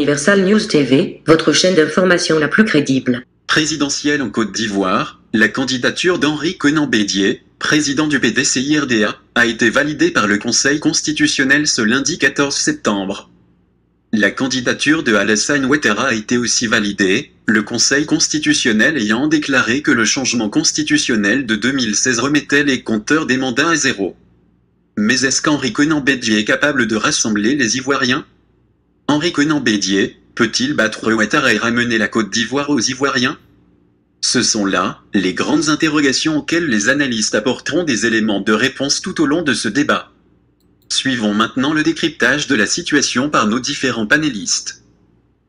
Universal News TV, votre chaîne d'information la plus crédible. Présidentielle en Côte d'Ivoire, la candidature d'Henri Konan Bédié, président du PDCI-RDA, a été validée par le Conseil constitutionnel ce lundi 14 septembre. La candidature de Alassane Ouattara a été aussi validée, le Conseil constitutionnel ayant déclaré que le changement constitutionnel de 2016 remettait les compteurs des mandats à zéro. Mais est-ce qu'Henri Konan Bédié est capable de rassembler les Ivoiriens? Henri Konan Bédié peut-il battre Ouattara et ramener la Côte d'Ivoire aux Ivoiriens? Ce sont là les grandes interrogations auxquelles les analystes apporteront des éléments de réponse tout au long de ce débat. Suivons maintenant le décryptage de la situation par nos différents panélistes.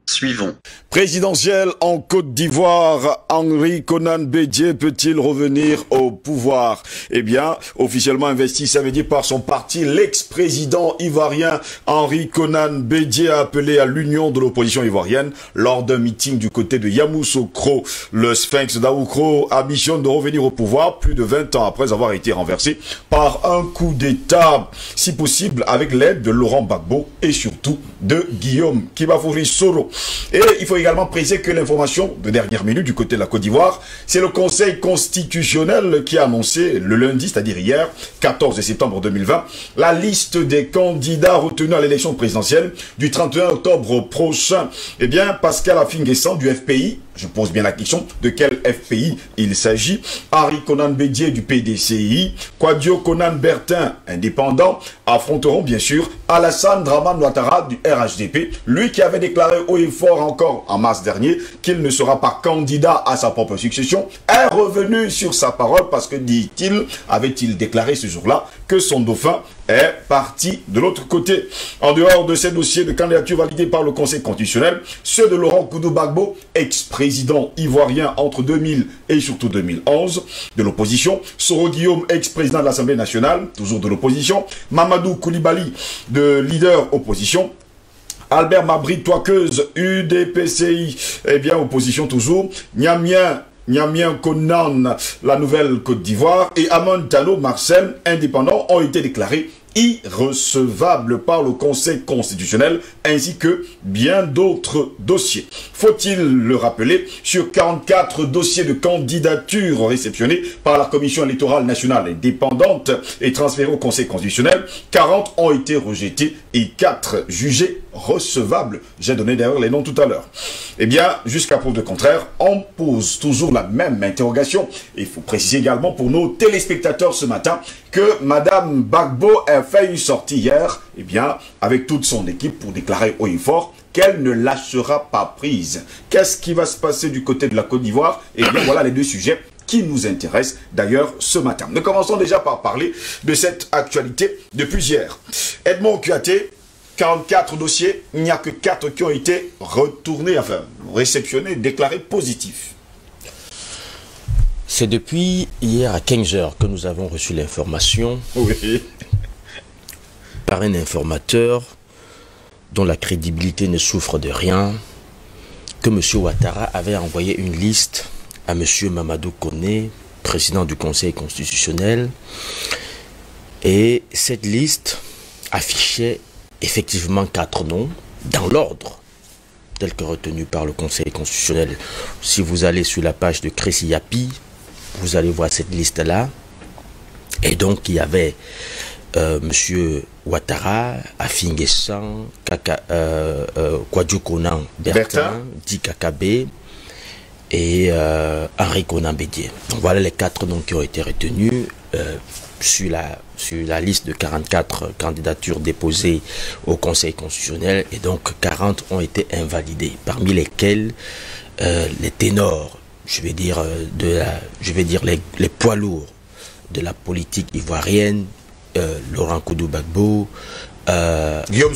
Suivons. Présidentielle en Côte d'Ivoire, Henri Konan Bédié peut-il revenir au pouvoir? Eh bien, officiellement investi, ça veut dire par son parti, l'ex-président ivoirien Henri Konan Bédié a appelé à l'union de l'opposition ivoirienne lors d'un meeting du côté de Yamoussoukro. Le Sphinx d'Aoukro ambitionne de revenir au pouvoir plus de 20 ans après avoir été renversé par un coup d'État, si possible avec l'aide de Laurent Gbagbo et surtout de Guillaume Kibafouri Soro. Et il faut également préciser que l'information de dernière minute du côté de la Côte d'Ivoire, c'est le Conseil constitutionnel qui a annoncé le lundi, c'est-à-dire hier, 14 septembre 2020, la liste des candidats retenus à l'élection présidentielle du 31 octobre prochain. Eh bien, Pascal Affi-N'Guessan du FPI, je pose bien la question de quel FPI il s'agit, Henri Konan Bédié du PDCI, Kouadio Konan Bertin, indépendant, affronteront bien sûr Alassane Dramane Ouattara du RHDP, lui qui avait déclaré haut et fort encore en mars dernier qu'il ne sera pas candidat à sa propre succession, est revenu sur sa parole parce que, dit-il, avait-il déclaré ce jour-là que son dauphin est parti de l'autre côté. En dehors de ces dossiers de candidature validés par le Conseil constitutionnel, ceux de Laurent Gbagbo, ex-président ivoirien entre 2000 et surtout 2011, de l'opposition, Soro Guillaume, ex-président de l'Assemblée nationale, toujours de l'opposition, Mamadou Koulibaly, de leader opposition, Albert Mabry Touakeuse, UDPCI, eh bien opposition toujours, Niamien Konan, la nouvelle Côte d'Ivoire, et Amon Tano Marcel, indépendants, ont été déclarés irrecevables par le Conseil constitutionnel, ainsi que bien d'autres dossiers. Faut-il le rappeler, sur 44 dossiers de candidature réceptionnés par la Commission électorale nationale indépendante et transférés au Conseil constitutionnel, 40 ont été rejetés et 4 jugés recevables. J'ai donné d'ailleurs les noms tout à l'heure. Eh bien, jusqu'à preuve de contraire, on pose toujours la même interrogation. Il faut préciser également pour nos téléspectateurs ce matin que Madame Gbagbo a fait une sortie hier, eh bien, avec toute son équipe pour déclarer haut et fort qu'elle ne lâchera pas prise. Qu'est-ce qui va se passer du côté de la Côte d'Ivoire? Eh bien, voilà les deux sujets qui nous intéressent d'ailleurs ce matin. Nous commençons déjà par parler de cette actualité depuis hier. Edmond Kouyaté, 44 dossiers, il n'y a que 4 qui ont été retournés, enfin, réceptionnés, déclarés positifs. C'est depuis hier à 15 h que nous avons reçu l'information par un informateur dont la crédibilité ne souffre de rien, que M. Ouattara avait envoyé une liste à M. Mamadou Koné, président du Conseil constitutionnel, et cette liste affichait effectivement 4 noms dans l'ordre tel que retenu par le Conseil constitutionnel. Si vous allez sur la page de Crécy Yapi, vous allez voir cette liste-là. Et donc, il y avait M. Ouattara, Affi-N'Guessan, Kouadio Konan Bertin, Di Kakabe et Henri Konan Bédié. Donc, voilà les 4 noms qui ont été retenus sur la liste de 44 candidatures déposées au Conseil constitutionnel. Et donc, 40 ont été invalidées, parmi lesquels les ténors, je vais dire les poids lourds de la politique ivoirienne, Laurent Gbagbo, Guillaume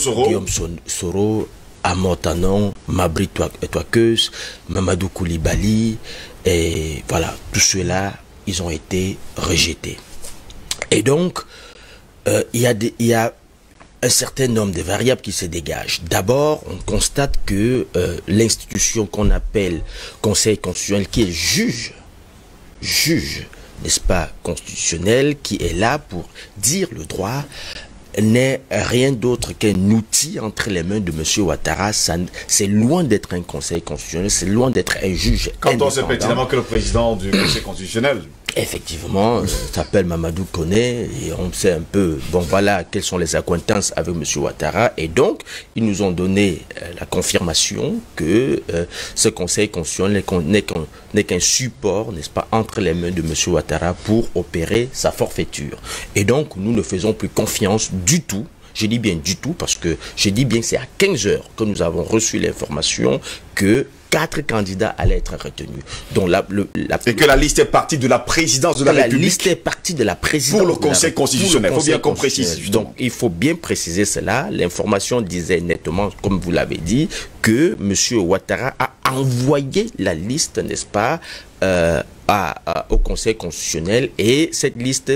Soro, Amon Tano, Mabry Touakeuse, Mamadou Koulibaly, et voilà, tous ceux-là, ils ont été rejetés. Et donc, il y a un certain nombre de variables qui se dégagent. D'abord, on constate que l'institution qu'on appelle Conseil constitutionnel, qui est juge, n'est-ce pas, constitutionnel, qui est là pour dire le droit, n'est rien d'autre qu'un outil entre les mains de M. Ouattara. C'est loin d'être un conseil constitutionnel, c'est loin d'être un juge quand indépendant. on sait pertinemment que le président du conseil constitutionnel Effectivement, s'appelle Mamadou Koné et on sait un peu, bon voilà, quelles sont les accointances avec M. Ouattara. Et donc, ils nous ont donné la confirmation que ce conseil constitutionnel n'est qu'un support, n'est-ce pas, entre les mains de M. Ouattara pour opérer sa forfaiture. Et donc, nous ne faisons plus confiance du tout. Je dis bien du tout parce que je dis bien que c'est à 15 heures que nous avons reçu l'information que 4 candidats allaient être retenus. Donc et que la liste est partie de la présidence de la République. La liste est partie de la présidence pour le Conseil constitutionnel. Il faut bien qu'on précise. Donc, il faut bien préciser cela. L'information disait nettement, comme vous l'avez dit, que M. Ouattara a envoyé la liste, n'est-ce pas, au Conseil constitutionnel, et cette liste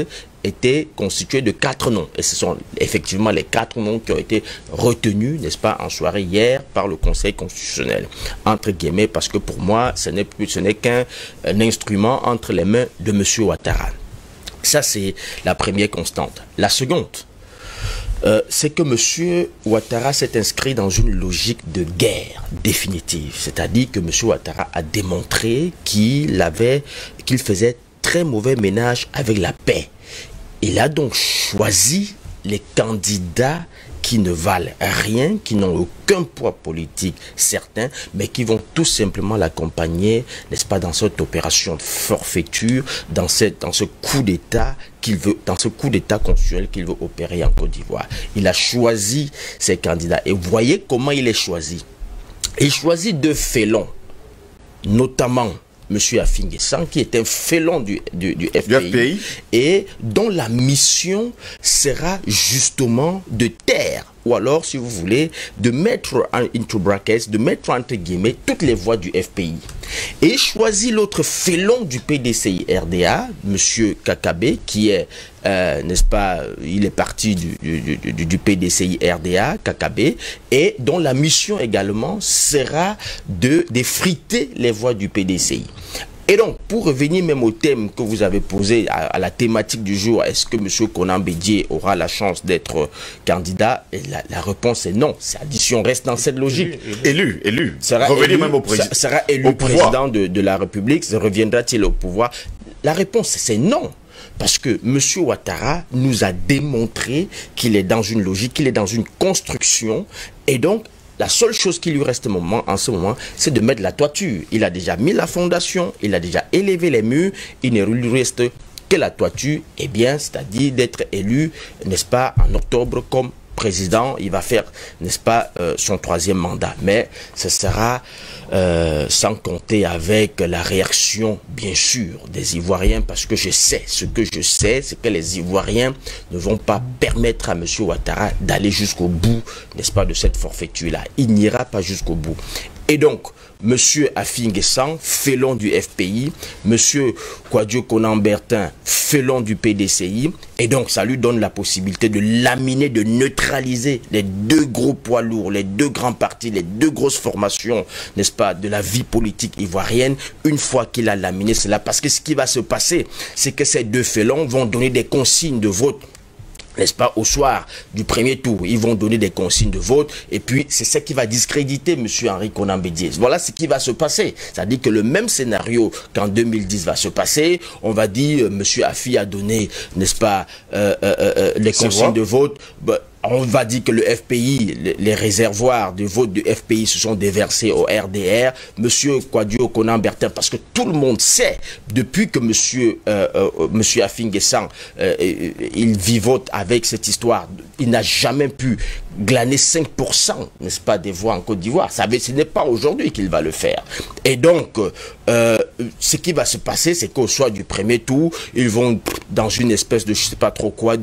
était constituée de 4 noms. Et ce sont effectivement les 4 noms qui ont été retenus, n'est-ce pas, en soirée hier par le Conseil constitutionnel. Entre guillemets, parce que pour moi, ce n'est qu'un instrument entre les mains de M. Ouattara. Ça, c'est la première constante. La seconde, c'est que M. Ouattara s'est inscrit dans une logique de guerre définitive. C'est-à-dire que M. Ouattara a démontré qu'il faisait très mauvais ménage avec la paix. Il a donc choisi les candidats qui ne valent rien, qui n'ont aucun poids politique certain, mais qui vont tout simplement l'accompagner, n'est-ce pas, dans cette opération de forfaiture, dans ce coup d'État dans ce coup d'État constitutionnel qu'il veut opérer en Côte d'Ivoire. Il a choisi ses candidats. Et vous voyez comment il est choisi. Il choisit 2 félons, notamment M. Affi N'Guessan, qui est un félon du FPI, et dont la mission sera justement de taire, ou alors, si vous voulez, de mettre into brackets, de mettre entre guillemets toutes les voix du FPI. Et choisit l'autre félon du PDCI-RDA, M. Kakabe, qui est, n'est-ce pas, il est parti du PDCI-RDA, Kakabe, et dont la mission également sera d'effriter les voix du PDCI. Et donc, pour revenir même au thème que vous avez posé, à la thématique du jour, est-ce que M. Konan Bédié aura la chance d'être candidat? Et la réponse est non. Si on reste dans cette logique. Élu. Revenir même au président. Sera élu président de la République. Reviendra-t-il au pouvoir? La réponse, c'est non. Parce que M. Ouattara nous a démontré qu'il est dans une logique, qu'il est dans une construction. Et donc, la seule chose qui lui reste en ce moment, c'est de mettre la toiture. Il a déjà mis la fondation, il a déjà élevé les murs, il ne lui reste que la toiture, et bien, c'est-à-dire d'être élu, n'est-ce pas, en octobre comme président. Il va faire, n'est-ce pas, son 3e mandat. Mais ce sera sans compter avec la réaction, bien sûr, des Ivoiriens, parce que ce que je sais, c'est que les Ivoiriens ne vont pas permettre à M. Ouattara d'aller jusqu'au bout, n'est-ce pas, de cette forfaiture-là. Il n'ira pas jusqu'au bout. Et donc, M. Affi N'Guessan, félon du FPI, M. Kwadwo Konan Bertin, félon du PDCI, et donc ça lui donne la possibilité de laminer, de neutraliser les 2 gros poids lourds, les 2 grands partis, les 2 grosses formations, n'est-ce pas, de la vie politique ivoirienne, une fois qu'il a laminé cela. Parce que ce qui va se passer, c'est que ces 2 félons vont donner des consignes de vote, n'est-ce pas, au soir du 1er tour. Ils vont donner des consignes de vote, et puis c'est ce qui va discréditer M. Henri Konan Bédié. Voilà ce qui va se passer. C'est-à-dire que le même scénario qu'en 2010 va se passer. On va dire, M. Affi a donné, n'est-ce pas, les consignes de vote. On va dire que le FPI, les réservoirs de vote du FPI se sont déversés au RDR. Monsieur Kwadwo Konan Bertin, parce que tout le monde sait, depuis que monsieur Affi N'Guessan, il vivote avec cette histoire, il n'a jamais pu glaner 5%, n'est-ce pas, des voix en Côte d'Ivoire. Ce n'est pas aujourd'hui qu'il va le faire. Et donc, ce qui va se passer, c'est qu'au soir du 1er tour, ils vont dans une espèce de, je sais pas trop quoi,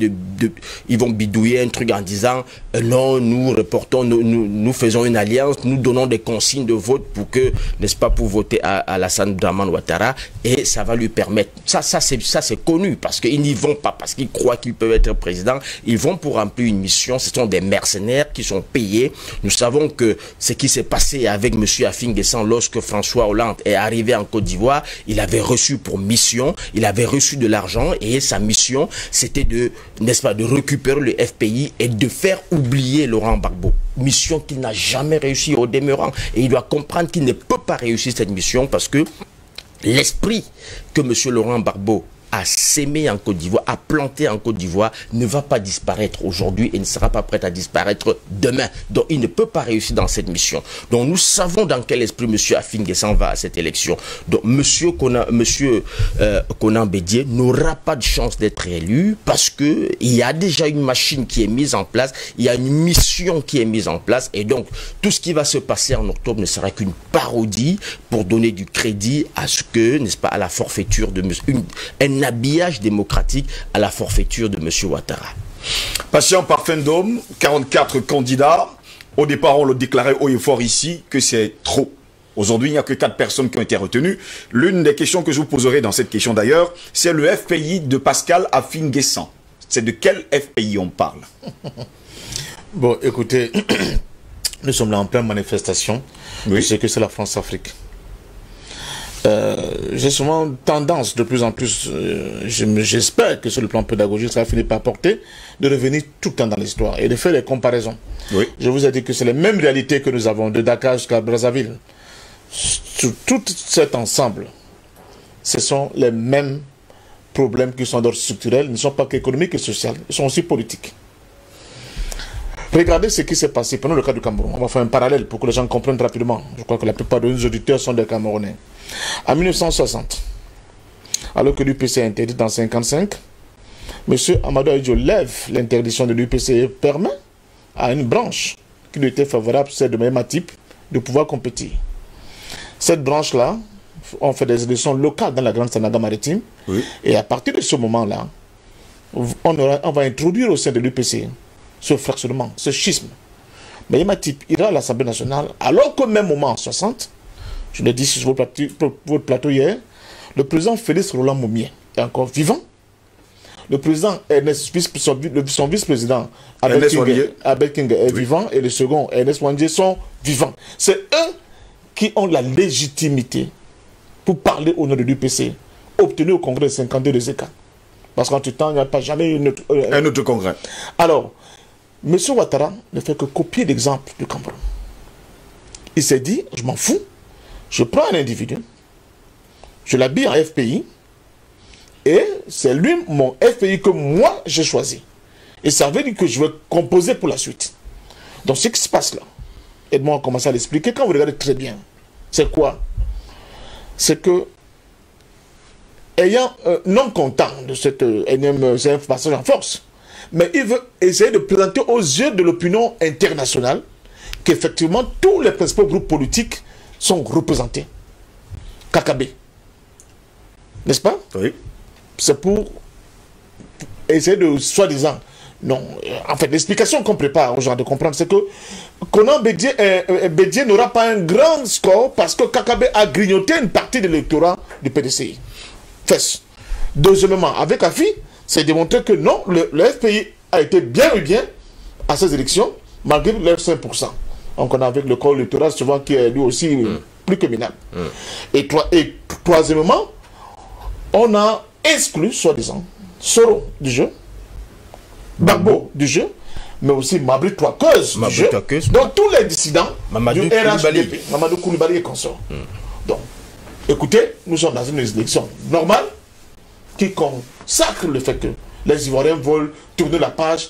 ils vont bidouiller un truc en disant non, nous reportons, nous faisons une alliance, nous donnons des consignes de vote pour que, n'est-ce pas, pour voter à Alassane Dramane Ouattara, et ça va lui permettre, ça c'est connu, parce qu'ils n'y vont pas parce qu'ils croient qu'ils peuvent être président, ils vont pour remplir une mission, ce sont des mercenaires qui sont payés. Nous savons que ce qui s'est passé avec M. Afin Guessan lorsque François Hollande est arrivé en Côte d'Ivoire, il avait reçu pour mission, il avait reçu de l'argent et sa mission, c'était de, n'est-ce pas, de récupérer le FPI et de faire oublier Laurent Gbagbo. Mission qu'il n'a jamais réussi au demeurant. Et il doit comprendre qu'il ne peut pas réussir cette mission parce que l'esprit que M. Laurent Gbagbo a sémé en Côte d'Ivoire, a planté en Côte d'Ivoire, ne va pas disparaître aujourd'hui et ne sera pas prêt à disparaître demain. Donc il ne peut pas réussir dans cette mission. Donc nous savons dans quel esprit M. Afin Guessan va à cette élection. Donc M. Konan Bédié n'aura pas de chance d'être élu parce que il y a déjà une machine qui est mise en place, il y a une mission qui est mise en place et donc tout ce qui va se passer en octobre ne sera qu'une parodie pour donner du crédit à ce que, n'est-ce pas, à la forfaiture de un habillage démocratique à la forfaiture de M. Ouattara. Patient Parfendome, 44 candidats. Au départ, on le déclarait haut et fort ici que c'est trop. Aujourd'hui, il n'y a que 4 personnes qui ont été retenues. L'une des questions que je vous poserai dans cette question d'ailleurs, c'est le FPI de Pascal Afin Guessan. C'est de quel FPI on parle? Bon, écoutez, nous sommes là en pleine manifestation. Oui. Je sais que c'est la France-Afrique. J'ai souvent tendance, de plus en plus, j'espère que sur le plan pédagogique, ça va finir par porter, de revenir tout le temps dans l'histoire et de faire des comparaisons. Oui. Je vous ai dit que c'est les mêmes réalités que nous avons de Dakar jusqu'à Brazzaville. Sur tout cet ensemble, ce sont les mêmes problèmes qui sont d'ordre structurel, ils ne sont pas qu'économiques et sociaux, ils sont aussi politiques. Regardez ce qui s'est passé, prenons le cas du Cameroun. On va faire un parallèle pour que les gens comprennent rapidement. Je crois que la plupart de nos auditeurs sont des Camerounais. En 1960, alors que l'UPC est interdit dans 1955, M. Amadou Ahidjo lève l'interdiction de l'UPC et permet à une branche qui lui était favorable, celle de Mahema Type, de pouvoir compétir. Cette branche-là, on fait des élections locales dans la Grande Sanaga maritime. Oui. Et à partir de ce moment-là, on va introduire au sein de l'UPC ce fractionnement, ce schisme. Mahema Type ira à l'Assemblée nationale, alors qu'au même moment, en 60, je l'ai dit sur votre plateau hier, le président Félix Roland Momié est encore vivant. Le président Ernest, son vice-président Abel King est vivant et le second Ernest Wandje sont vivants. C'est eux qui ont la légitimité pour parler au nom de l'UPC, obtenu au congrès de 52 de Zeka. Parce qu'entre-temps, il n'y a pas jamais un autre congrès. Alors, M. Ouattara ne fait que copier l'exemple du Cameroun. Il s'est dit, je m'en fous, je prends un individu, je l'habille en FPI, et c'est lui, mon FPI, que moi, j'ai choisi. Et ça veut dire que je vais composer pour la suite. Donc, ce qui se passe là, aide-moi à commencer à l'expliquer, quand vous regardez très bien, c'est quoi? C'est que, ayant non content de cette énième passage en force, mais il veut essayer de présenter aux yeux de l'opinion internationale qu'effectivement tous les principaux groupes politiques sont représentés. KKB. N'est-ce pas? Oui. C'est pour essayer de, soi-disant, non, en fait, l'explication qu'on prépare aux gens de comprendre, c'est que Konan Bédié n'aura pas un grand score parce que KKB a grignoté une partie de l'électorat du PDCI. Fesse. Deuxièmement, avec AFI, c'est démontré que non, le FPI a été bien ou bien à ces élections, malgré leurs 5%. Donc on a avec le corps électoral souvent qui est lui aussi plus que minable. Et troisièmement, on a exclu, soi-disant, Soro du jeu, Gbagbo du jeu, mais aussi Mabri Touakeuse du jeu. Donc tous les dissidents du RHDP, Mamadou Koulibaly et consorts. Donc, écoutez, nous sommes dans une élection normale qui consacre le fait que les Ivoiriens veulent tourner la page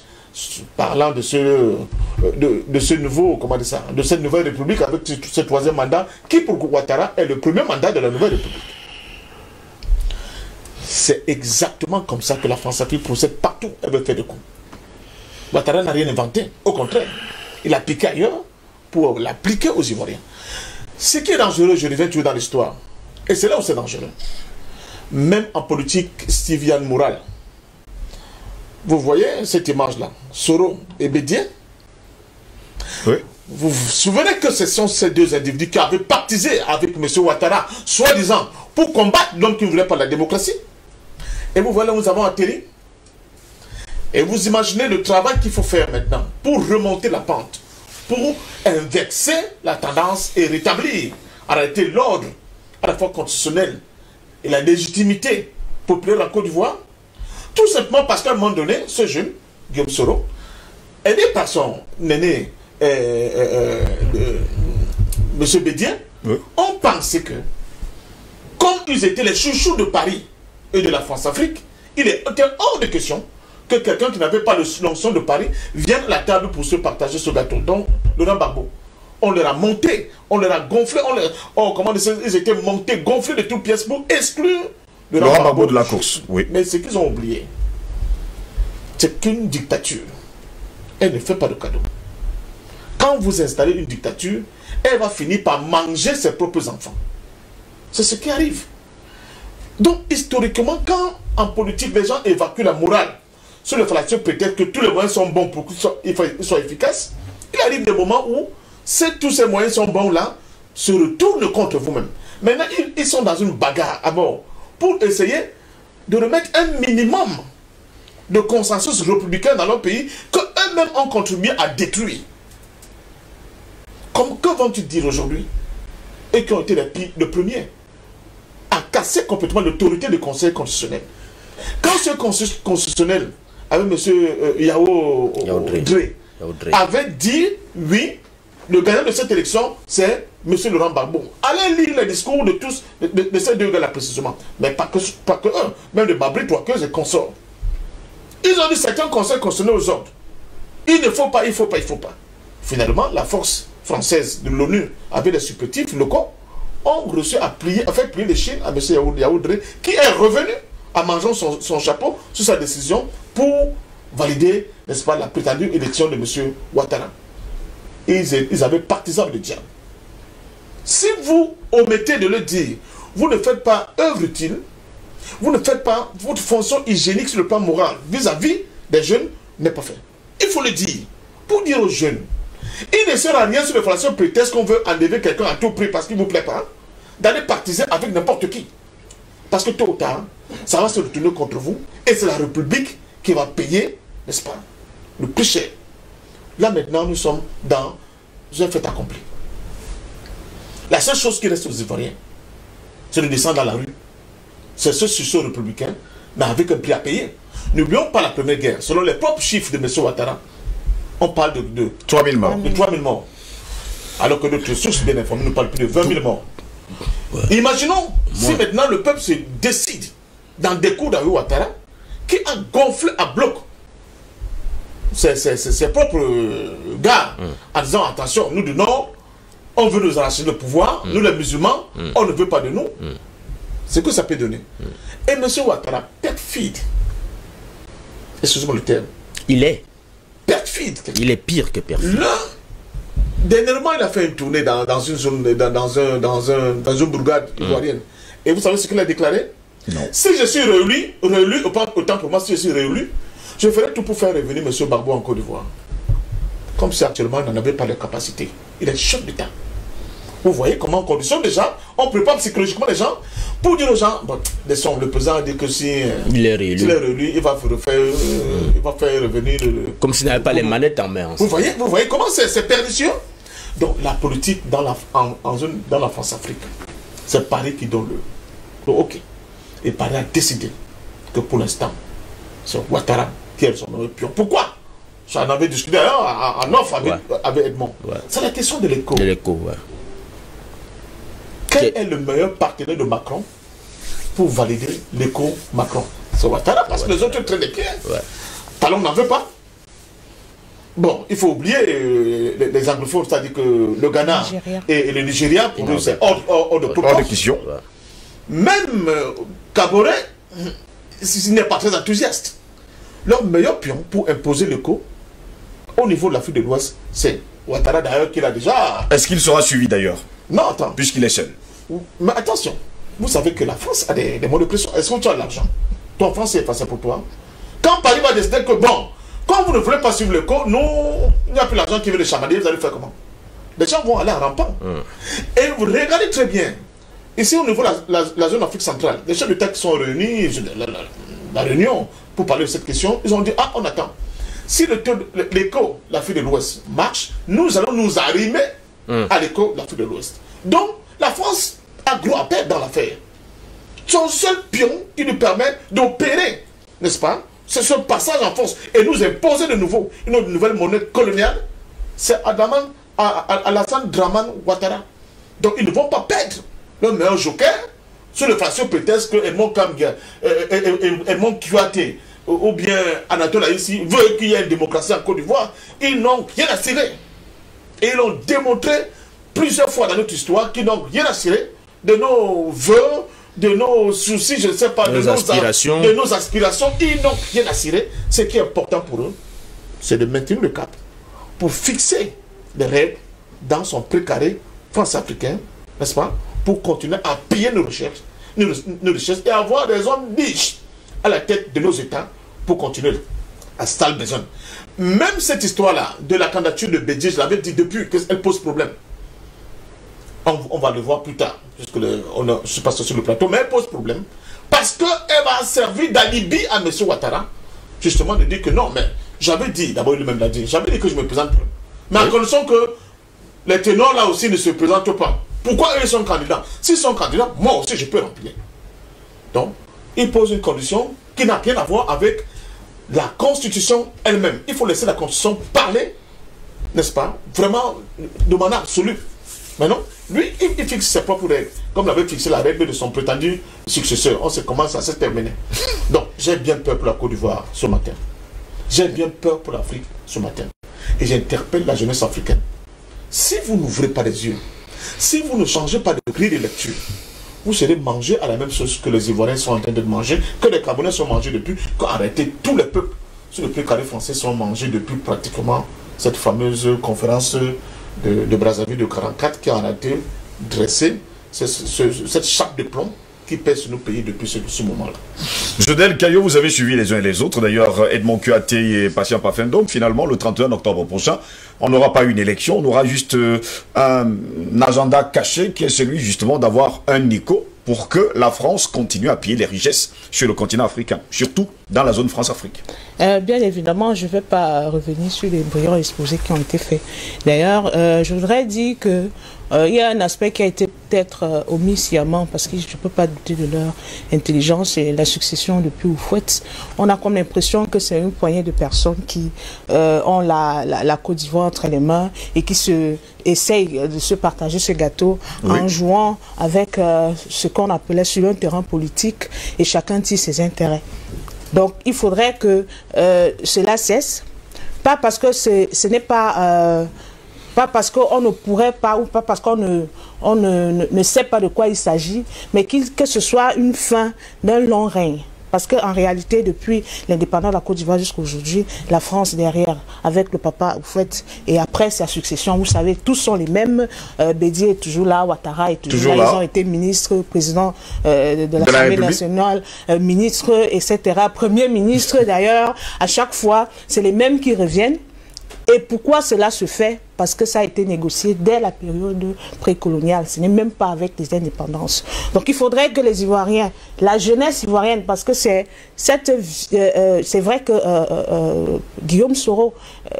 parlant de ce nouveau, comment dire ça, de cette nouvelle république avec ce troisième mandat qui pour Ouattara est le premier mandat de la nouvelle république. C'est exactement comme ça que la France-Afrique procède partout. Elle veut faire des coups. Ouattara n'a rien inventé. Au contraire, il a piqué ailleurs pour l'appliquer aux Ivoiriens. Ce qui est dangereux, je reviens toujours dans l'histoire, et c'est là où c'est dangereux. Même en politique Steviane morale. Vous voyez cette image-là, Soro et Bédié. Oui. Vous vous souvenez que ce sont ces deux individus qui avaient pactisé avec M. Ouattara, soi-disant, pour combattre l'homme qui ne voulait pas la démocratie. Et vous voyez, nous avons atterri. Et vous imaginez le travail qu'il faut faire maintenant pour remonter la pente, pour inverser la tendance et rétablir, arrêter l'ordre à la fois constitutionnel et la légitimité populaire en Côte d'Ivoire. Tout simplement parce qu'à un moment donné, ce jeune, Guillaume Soro, aidé par son aîné, M. Bédien, ont pensé que, comme ils étaient les chouchous de Paris et de la France-Afrique, il était hors de question que quelqu'un qui n'avait pas le nom de Paris vienne à la table pour se partager ce gâteau. Donc, Laurent Gbagbo, on leur a monté, on leur a gonflé, ils étaient montés, gonflés de toutes pièces pour exclure Laurent Gbagbo de la course. Oui. Mais ce qu'ils ont oublié, c'est qu'une dictature, elle ne fait pas de cadeaux. Quand vous installez une dictature, elle va finir par manger ses propres enfants. C'est ce qui arrive. Donc, historiquement, quand en politique, les gens évacuent la morale sur le fallacieux prétexte que tous les moyens sont bons pour qu'ils soient efficaces, il arrive des moments où tous ces moyens sont bons là, se retournent contre vous-même. Maintenant, ils sont dans une bagarre à mort pour essayer de remettre un minimum de consensus républicain dans leur pays qu'eux-mêmes ont contribué à détruire. Que vont-ils dire aujourd'hui? Et qui ont été les premiers à casser complètement l'autorité du Conseil constitutionnel. Quand ce Conseil constitutionnel, avec M. Yao Dré, avait dit, oui, le gagnant de cette élection, c'est M. Laurent Gbagbo. Allez lire les discours de tous, de ces deux gars-là précisément. Mais pas que eux, même de Babri, Troaqueuse et consorts. Ils ont dit certains conseils constitutionnels aux ordres. Il ne faut pas, il ne faut pas, il ne faut pas. Finalement, la force française de l'ONU, avec les supplétifs locaux, ont réussi à faire plier les Chines à M. Yao Dré, qui est revenu en mangeant son chapeau sur sa décision pour valider, n'est-ce pas, la prétendue élection de M. Ouattara. Ils avaient partisans le diable. Si vous omettez de le dire, vous ne faites pas œuvre utile, vous ne faites pas votre fonction hygiénique sur le plan moral vis-à-vis des jeunes, n'est pas fait. Il faut le dire. Pour dire aux jeunes, il ne sert à rien sur le fallacieux prétexte qu'on veut enlever quelqu'un à tout prix parce qu'il ne vous plaît pas, d'aller partiser avec n'importe qui. Parce que tôt ou tard, ça va se retourner contre vous et c'est la République qui va payer, n'est-ce pas, le plus cher. Là maintenant, nous sommes dans un fait accompli. La seule chose qui reste aux Ivoiriens, c'est de descendre dans la rue. C'est ce sursaut républicain n'avait qu'un prix à payer. N'oublions pas la première guerre. Selon les propres chiffres de M. Ouattara, on parle de 3 000 morts. De 3 000 morts. Alors que d'autres sources bien informées nous parlent plus de 20 000 morts. Ouais. Imaginons si maintenant le peuple se décide dans des coups d'Aïe Ouattara qui a gonflé à bloc ses propres gars en disant attention, nous du Nord, on veut nous arracher le pouvoir, nous les musulmans, on ne veut pas de nous. C'est que ça peut donner. Et M. Ouattara, perfide, excusez-moi le terme, il est perfide. Il est pire que perfide. Là, dernièrement, il a fait une tournée dans une zone, dans une bourgade ivoirienne. Et vous savez ce qu'il a déclaré? Non. Si je suis réélu, autant pour moi, si je suis réélu, je ferai tout pour faire revenir M. Gbagbo en Côte d'Ivoire. Comme si actuellement, il n'en avait pas la capacité. Il est chef d'État. Vous voyez comment on conditionne les gens, on prépare psychologiquement les gens pour dire aux gens, bon, le président a dit que si il est réélu, il va faire revenir comme s'il n'avait pas les manettes en main. Vous voyez comment c'est pernicieux. Donc la politique dans la France-Afrique, c'est Paris qui donne le OK. Et Paris a décidé que pour l'instant, c'est Ouattara qui est son pion. Pourquoi? J'en avais discuté en off avec Edmond. Ouais. C'est la question de l'écho. De l'écho, ouais. Quel est le meilleur partenaire de Macron pour valider l'écho Macron? C'est Ouattara, parce que les autres traînent les pieds. Ouais. Talon n'en veut pas. Bon, il faut oublier les anglophones, c'est-à-dire que le Ghana et le Nigeria, pour eux, c'est hors de question. Même Kaboré, il n'est pas très enthousiaste. Leur meilleur pion pour imposer l'écho au niveau de l'Afrique de l'Ouest, c'est Ouattara d'ailleurs qui l'a déjà... Est-ce qu'il sera suivi d'ailleurs? Non, attends. Puisqu'il est seul. Mais attention, vous savez que la France a des mots de pression. Est-ce que tu as de l'argent? Ton France est passé pour toi. Quand Paris va décider que bon, quand vous ne voulez pas suivre le code, nous, il n'y a plus l'argent qui veut le chamader, vous allez faire comment? Les gens vont aller en rampant. Et vous regardez très bien. Ici, au niveau de la zone Afrique centrale, les chefs d'État qui sont réunis, la réunion pour parler de cette question. Ils ont dit, ah, on attend. Si l'écho, l'Afrique de l'Ouest, marche, nous allons nous arrimer à l'écho, l'Afrique de l'Ouest. Donc, la France a gros à perdre dans l'affaire. Son seul pion qui nous permet d'opérer, n'est-ce pas? C'est ce passage en force et nous imposer de nouveau une nouvelle monnaie coloniale, c'est Alassane Dramane Ouattara. Donc ils ne vont pas perdre le meilleur joker sur le façon peut-être que Edmond Kouyaté ou bien Anatole Aïssi veut qu'il y ait une démocratie en Côte d'Ivoire. Ils n'ont rien à cirer. Et ils l'ont démontré plusieurs fois dans notre histoire qu'ils n'ont rien à cirer de nos vœux, de nos soucis, je ne sais pas, de nos aspirations. Ils n'ont rien à cirer. Ce qui est important pour eux, c'est de maintenir le cap pour fixer les règles dans son précaré France-africain, n'est-ce pas, pour continuer à piller nos richesses et avoir des hommes riches à la tête de nos États pour continuer à se faire besoin. Même cette histoire-là de la candidature de Bédié, je l'avais dit depuis qu'elle pose problème. On va le voir plus tard, puisque je ne suis pas sur le plateau, mais elle pose problème parce qu'elle va servir d'alibi à M. Ouattara, justement de dire que non, mais j'avais dit, d'abord lui-même l'a dit, j'avais dit que je me présente plus. Mais en condition que les ténors là aussi ne se présentent pas. Pourquoi eux sont candidats? S'ils sont candidats, moi aussi je peux remplir. Donc, il pose une condition qui n'a rien à voir avec la Constitution elle-même. Il faut laisser la Constitution parler, n'est-ce pas, vraiment de manière absolue. Mais non, lui, il fixe ses propres règles, comme l'avait fixé la règle de son prétendu successeur. On sait comment ça s'est terminé. Donc, j'ai bien peur pour la Côte d'Ivoire ce matin. J'ai bien peur pour l'Afrique ce matin. Et j'interpelle la jeunesse africaine. Si vous n'ouvrez pas les yeux, si vous ne changez pas de grille de lecture, vous serez mangé à la même chose que les Ivoiriens sont en train de manger, que les Camerounais sont mangés depuis, qu'arrêté tous les peuples sur le précaré français sont mangés depuis pratiquement cette fameuse conférence de Brazzaville de 1944 qui a arrêté, dressé cette chape de plomb qui pèse sur nos pays depuis ce moment-là. Jodel Caillot, vous avez suivi les uns et les autres. D'ailleurs, Edmond Kouyaté et Patient Pafindom, finalement, le 31 octobre prochain, on n'aura pas une élection, on aura juste un agenda caché qui est celui justement d'avoir un ICO pour que la France continue à piller les richesses sur le continent africain, surtout dans la zone France-Afrique. Bien évidemment, je ne vais pas revenir sur les brillants exposés qui ont été faits. D'ailleurs, je voudrais dire que il y a un aspect qui a été peut-être omis sciemment, parce que je ne peux pas douter de leur intelligence et la succession depuis Houphouët. On a comme l'impression que c'est une poignée de personnes qui ont la Côte d'Ivoire entre les mains et qui essayent de se partager ce gâteau en jouant avec ce qu'on appelait sur un terrain politique et chacun tire ses intérêts. Donc il faudrait que cela cesse, pas parce que ce n'est pas... pas parce qu'on ne pourrait pas ou pas parce qu'on ne sait pas de quoi il s'agit, mais que ce soit une fin d'un long règne. Parce qu'en réalité, depuis l'indépendance de la Côte d'Ivoire jusqu'à aujourd'hui, la France derrière, avec le papa Houphouët, et après sa succession, vous savez, tous sont les mêmes. Bédié est toujours là, Ouattara est toujours là. Ils ont été ministres, président de l'Assemblée nationale, ministre, etc. Premier ministre d'ailleurs. À chaque fois, c'est les mêmes qui reviennent. Et pourquoi cela se fait? Parce que ça a été négocié dès la période précoloniale. Ce n'est même pas avec les indépendances. Donc il faudrait que les Ivoiriens, la jeunesse ivoirienne, parce que c'est vrai que Guillaume Soro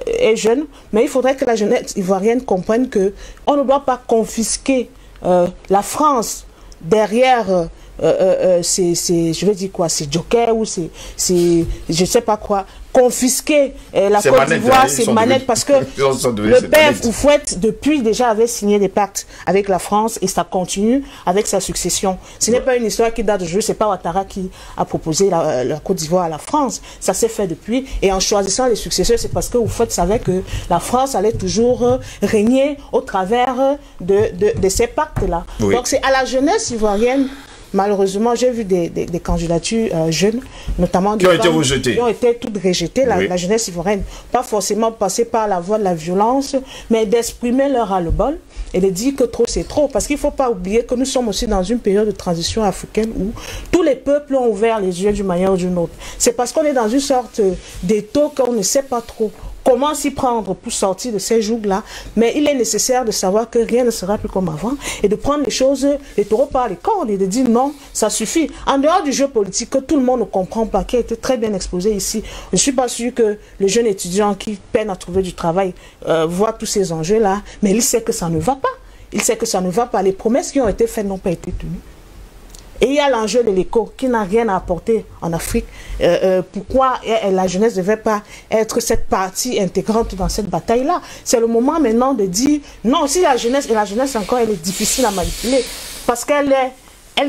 est jeune, mais il faudrait que la jeunesse ivoirienne comprenne qu'on ne doit pas confisquer la France derrière... je veux dire quoi, c'est Joker ou c'est je sais pas quoi, confisquer la Côte d'Ivoire, c'est manette, parce que le père Houphouët depuis déjà avait signé des pactes avec la France et ça continue avec sa succession. Ce n'est pas une histoire qui date d'aujourd'hui, c'est pas Ouattara qui a proposé la Côte d'Ivoire à la France, ça s'est fait depuis, et en choisissant les successeurs, c'est parce que Houphouët savait que la France allait toujours régner au travers de ces pactes-là. Oui. Donc c'est à la jeunesse ivoirienne. Malheureusement, j'ai vu des candidatures jeunes, notamment qui ont été rejetées. Qui ont été toutes rejetées, la jeunesse ivoirienne. Pas forcément passer par la voie de la violence, mais d'exprimer leur ras-le-bol et de dire que trop c'est trop. Parce qu'il ne faut pas oublier que nous sommes aussi dans une période de transition africaine où tous les peuples ont ouvert les yeux d'une manière ou d'une autre. C'est parce qu'on est dans une sorte d'étau qu'on ne sait pas trop comment s'y prendre pour sortir de ces jougs-là, mais il est nécessaire de savoir que rien ne sera plus comme avant et de prendre les choses, les taureaux par les cornes et de dire non, ça suffit. En dehors du jeu politique que tout le monde ne comprend pas, qui a été très bien exposé ici, je ne suis pas sûr que le jeune étudiant qui peine à trouver du travail voit tous ces enjeux-là, mais il sait que ça ne va pas. Il sait que ça ne va pas. Les promesses qui ont été faites n'ont pas été tenues. Et il y a l'enjeu de l'éco qui n'a rien à apporter en Afrique. Pourquoi la jeunesse ne devait pas être cette partie intégrante dans cette bataille-là? C'est le moment maintenant de dire non, si la jeunesse, et la jeunesse encore, elle est difficile à manipuler parce qu'elle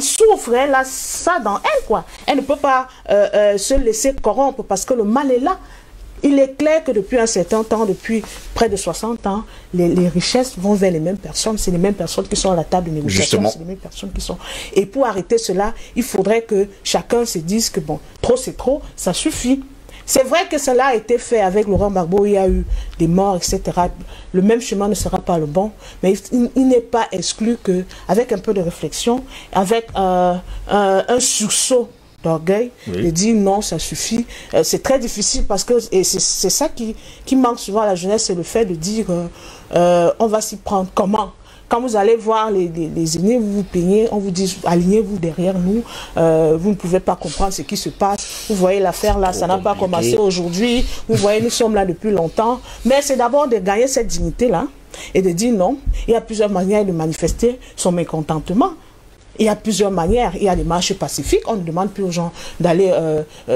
souffre, elle a ça dans elle, quoi. Elle ne peut pas se laisser corrompre parce que le mal est là. Il est clair que depuis un certain temps, depuis près de 60 ans, les richesses vont vers les mêmes personnes. C'est les mêmes personnes qui sont à la table de négociation. C'est les mêmes personnes qui sont... Et pour arrêter cela, il faudrait que chacun se dise que bon, trop c'est trop, ça suffit. C'est vrai que cela a été fait avec Laurent Gbagbo, il y a eu des morts, etc. Le même chemin ne sera pas le bon, mais il n'est pas exclu qu'avec un peu de réflexion, avec un sursaut d'orgueil, de dire non, ça suffit. C'est très difficile parce que, et c'est ça qui manque souvent à la jeunesse, c'est le fait de dire on va s'y prendre comment. Quand vous allez voir les aînés, vous vous plaignez, on vous dit alignez-vous derrière nous, vous ne pouvez pas comprendre ce qui se passe. Vous voyez l'affaire là, ça n'a pas commencé aujourd'hui. Vous voyez, nous sommes là depuis longtemps. Mais c'est d'abord de gagner cette dignité-là et de dire non. Il y a plusieurs manières de manifester son mécontentement. Il y a plusieurs manières. Il y a des marches pacifiques. On ne demande plus aux gens d'aller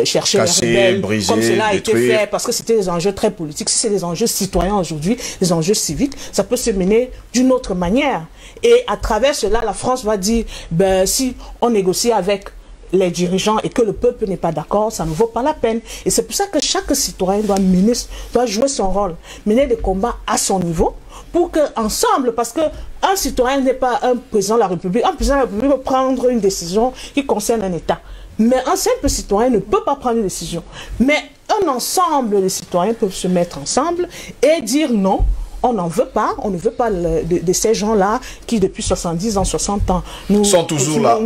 chercher casser, les rebelles, briser, comme cela a détruire. été fait, parce que c'était des enjeux très politiques. Si c'est des enjeux citoyens aujourd'hui, des enjeux civiques, ça peut se mener d'une autre manière. Et à travers cela, la France va dire, ben, si on négocie avec les dirigeants et que le peuple n'est pas d'accord, ça ne vaut pas la peine. Et c'est pour ça que chaque citoyen doit jouer son rôle, mener des combats à son niveau, pour qu'ensemble, parce qu'un citoyen n'est pas un président de la République, un président de la République peut prendre une décision qui concerne un État. Mais un simple citoyen ne peut pas prendre une décision. Mais un ensemble de citoyens peuvent se mettre ensemble et dire non, on n'en veut pas, on ne veut pas de ces gens-là qui, depuis 70 ans, 60 ans, sont toujours là.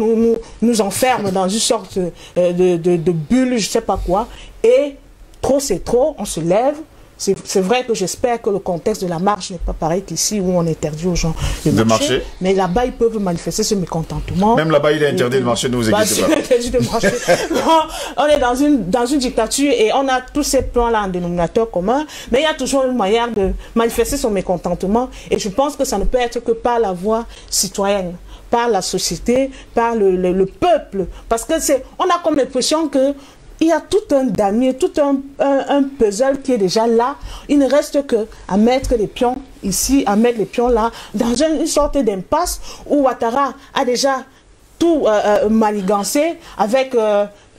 Nous enferment dans une sorte de bulle, je ne sais pas quoi. Et trop, c'est trop, on se lève. C'est vrai que j'espère que le contexte de la marche n'est pas pareil qu'ici où on interdit aux gens de marcher. Mais là-bas, ils peuvent manifester ce mécontentement. Même là-bas, il est interdit de marcher, ne vous inquiétez pas. Interdit de marcher. On est dans une dictature et on a tous ces plans-là en dénominateur commun, mais il y a toujours une manière de manifester son mécontentement et je pense que ça ne peut être que par la voie citoyenne, par la société, par le peuple. Parce que on a comme l'impression que il y a tout un damier, tout un puzzle qui est déjà là. Il ne reste qu'à mettre les pions ici, à mettre les pions là, dans une sorte d'impasse où Ouattara a déjà tout manigancé avec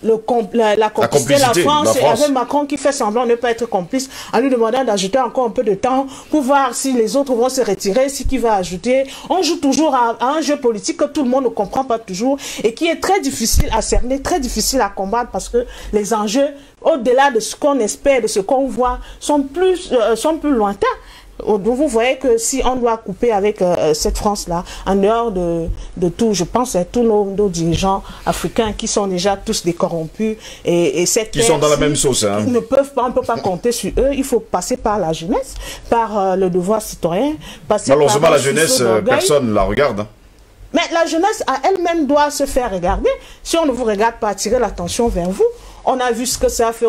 la complicité de la France et avec Macron qui fait semblant de ne pas être complice en lui demandant d'ajouter encore un peu de temps pour voir si les autres vont se retirer, si qui va ajouter. On joue toujours à un jeu politique que tout le monde ne comprend pas toujours et qui est très difficile à cerner, très difficile à combattre parce que les enjeux, au-delà de ce qu'on espère, de ce qu'on voit, sont plus lointains. Vous voyez que si on doit couper avec cette France-là, en dehors de tout, je pense à tous nos dirigeants africains qui sont déjà tous des corrompus et cette qui sont dans la même sauce. Hein. Ils ne peuvent pas, on ne peut pas compter sur eux. Il faut passer par la jeunesse, par le devoir citoyen. Malheureusement, la jeunesse, personne ne la regarde. Mais la jeunesse à elle-même doit se faire regarder. Si on ne vous regarde pas, attirer l'attention vers vous. On a vu ce que ça a fait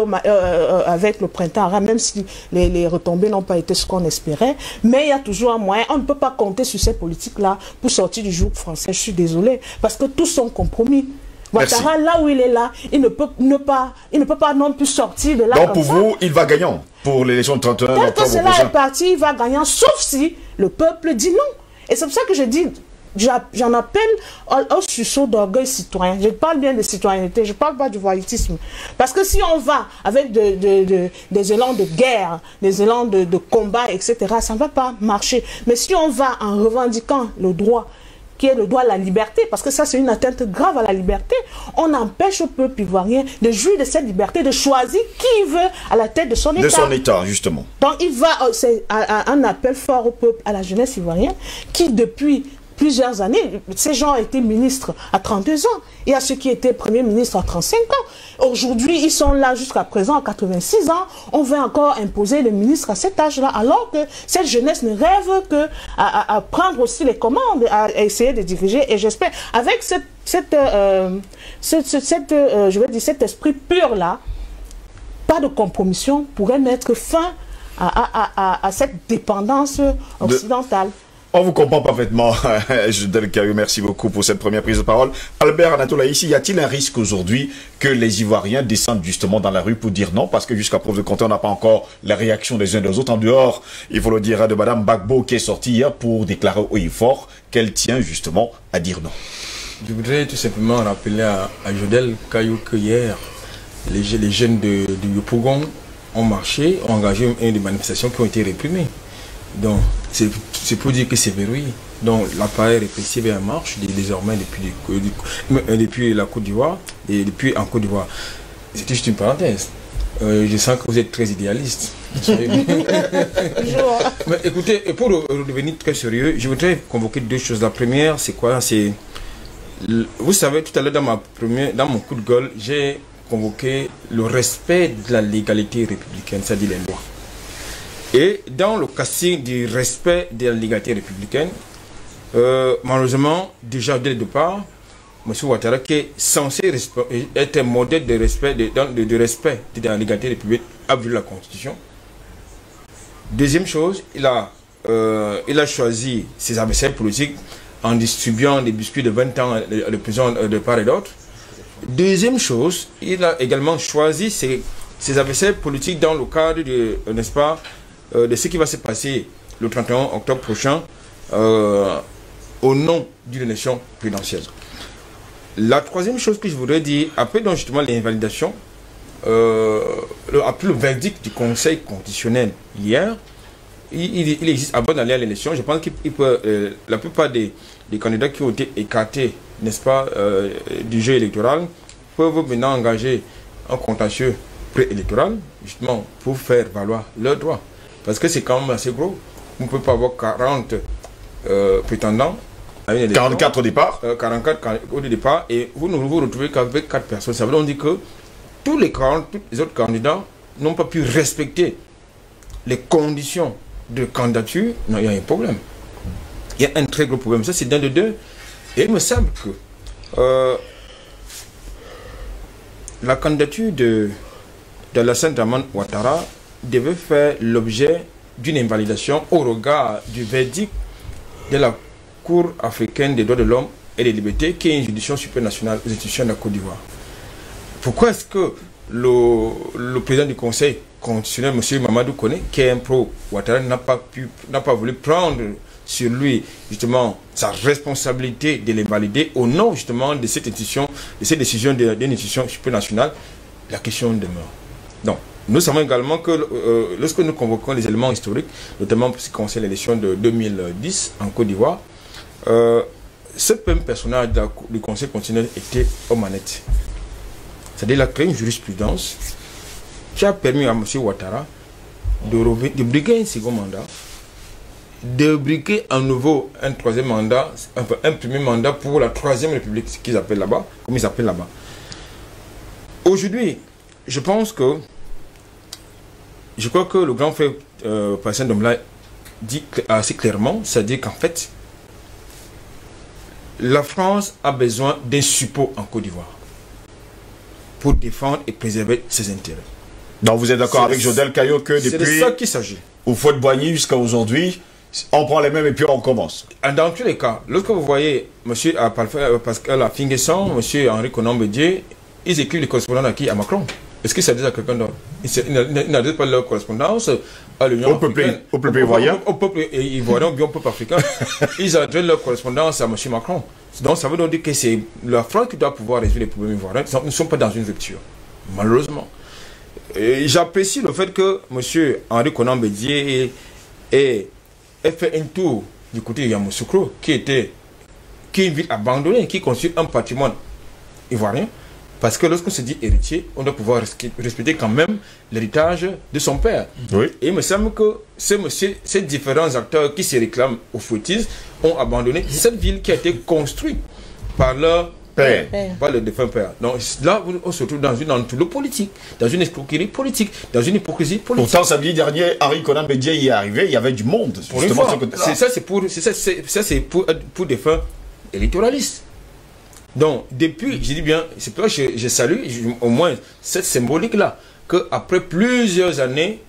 avec le printemps arabe, même si les retombées n'ont pas été ce qu'on espérait. Mais il y a toujours un moyen. On ne peut pas compter sur ces politiques-là pour sortir du joug français. Je suis désolée. Parce que tous sont compromis. Ouattara, là où il est là, il ne peut pas non plus sortir de là. Donc pour vous, il va gagnant pour l'élection de 31 octobre prochain. Tel que cela est parti, il va gagnant, sauf si le peuple dit non. Et c'est pour ça que je dis... J'en appelle au sursaut d'orgueil citoyen. Je parle bien de citoyenneté, je ne parle pas du voyoutisme. Parce que si on va avec des élans de guerre, des élans de combat, etc., ça ne va pas marcher. Mais si on va en revendiquant le droit, qui est le droit à la liberté, parce que ça c'est une atteinte grave à la liberté, on empêche au peuple ivoirien de jouir de cette liberté, de choisir qui il veut à la tête de son État. De son État, justement. Donc il va, c'est un appel fort au peuple, à la jeunesse ivoirienne, qui depuis plusieurs années. Ces gens ont été ministres à 32 ans. Il y a ceux qui étaient premiers ministres à 35 ans. Aujourd'hui, ils sont là jusqu'à présent à 86 ans. On veut encore imposer les ministres à cet âge-là, alors que cette jeunesse ne rêve que à prendre aussi les commandes, à essayer de diriger. Et j'espère, avec cet esprit pur-là, pas de compromission pourrait mettre fin à cette dépendance occidentale. On vous comprend parfaitement, Jodel Kayou, merci beaucoup pour cette première prise de parole. Albert Anatola, ici, y a-t-il un risque aujourd'hui que les Ivoiriens descendent justement dans la rue pour dire non? Parce que jusqu'à preuve de contraire, on n'a pas encore la réaction des uns des autres. En dehors, il faut le dire, de Madame Gbagbo qui est sortie hier pour déclarer haut et fort qu'elle tient justement à dire non. Je voudrais tout simplement rappeler à Jodel Kayou que hier, les jeunes de Yopougon ont marché, ont engagé des manifestations qui ont été réprimées. Donc, c'est pour dire que c'est verrouillé. Donc, l'appareil répressif est en marche désormais depuis la Côte d'Ivoire et depuis en Côte d'Ivoire. C'était juste une parenthèse. Je sens que vous êtes très idéaliste. Mais écoutez, et pour redevenir très sérieux, je voudrais convoquer deux choses. La première, c'est quoi? C'est, vous savez, tout à l'heure dans mon coup de gueule, j'ai convoqué le respect de la légalité républicaine, c'est-à-dire les lois. Et dans le casting du respect de la légalité républicaine, malheureusement, déjà dès le départ, M. Ouattara, qui est censé être un modèle de respect de respect de la légalité républicaine, a vu la Constitution. Deuxième chose, il a choisi ses adversaires politiques en distribuant des biscuits de 20 ans de prison de part et d'autre. Deuxième chose, il a également choisi ses adversaires politiques dans le cadre de, n'est-ce pas, de ce qui va se passer le 31 octobre prochain au nom d'une élection présidentielle. La troisième chose que je voudrais dire, après donc justement l'invalidation, après le verdict du Conseil constitutionnel hier, il existe avant d'aller à l'élection, je pense qu'il peut, la plupart des candidats qui ont été écartés, n'est-ce pas, du jeu électoral, peuvent maintenant engager un contentieux préélectoral, justement, pour faire valoir leurs droits. Parce que c'est quand même assez gros. On ne peut pas avoir 40 prétendants à une élection. 44 au départ 44 au départ, et vous ne vous retrouvez qu'avec 4 personnes. Ça veut dire que tous les autres candidats n'ont pas pu respecter les conditions de candidature. Non, il y a un problème. Il y a un très gros problème. Ça, c'est d'un de deux. Et il me semble que la candidature d'Alassane Dramane Ouattara devait faire l'objet d'une invalidation au regard du verdict de la Cour africaine des droits de l'homme et des libertés, qui est une juridiction supranationale aux institutions de la Côte d'Ivoire. Pourquoi est-ce que le président du Conseil constitutionnel, M. Mamadou Koné, qui est un pro-Ouattara, n'a pas voulu prendre sur lui justement sa responsabilité de l'invalider au nom justement de cette institution, de cette décision d'une institution supranationale? La question demeure. Donc, nous savons également que lorsque nous convoquons les éléments historiques, notamment pour ce qui concerne l'élection de 2010 en Côte d'Ivoire, ce même personnage du Conseil constitutionnel était aux manettes. C'est-à-dire qu'il a créé une jurisprudence qui a permis à M. Ouattara de briguer un second mandat, de briguer à nouveau un troisième mandat, enfin un premier mandat pour la Troisième République, ce qu'ils appellent là-bas, comme ils appellent là-bas. Aujourd'hui, je pense que, je crois que le grand frère Passien Domla dit assez clairement, c'est-à-dire qu'en fait, la France a besoin d'un support en Côte d'Ivoire pour défendre et préserver ses intérêts. Donc vous êtes d'accord avec Jodel Kayou que depuis... C'est de ça qu'il s'agit. Au Fouet-Boigny jusqu'à aujourd'hui, on prend les mêmes et puis on commence. Dans tous les cas, lorsque vous voyez M. Pascal Finguesson, M. Henri Konan Bédié, ils écrivent les correspondants à qui? À Macron. Est-ce que ça dit à quelqu'un d'autre? Ils n'adressent pas leur correspondance à l'Union africaine. Au peuple ivoirien. Au peuple ivoirien ou bien au peuple africain. Ils adressent leur correspondance à M. Macron. Donc ça veut donc dire que c'est la France qui doit pouvoir résoudre les problèmes ivoiriens. Nous ne sommes pas dans une rupture. Malheureusement. J'apprécie le fait que M. Henri Konan Bédié ait fait un tour du côté de Yamoussoukro, qui est une ville abandonnée, qui constitue un patrimoine ivoirien. Parce que lorsqu'on se dit héritier, on doit pouvoir respecter quand même l'héritage de son père. Oui. Et il me semble que ces différents acteurs qui se réclament au fouettisme ont abandonné cette ville qui a été construite par leur père, par le défunt père. Donc là, on se retrouve dans une entourloupe politique, dans une escroquerie politique, dans une hypocrisie politique. Pourtant, samedi dernier, Henri Konan Bédié y est arrivé, il y avait du monde. C'est pour des fins électoralistes. Donc, depuis, je dis bien, c'est pour ça que je salue au moins cette symbolique-là, qu'après plusieurs années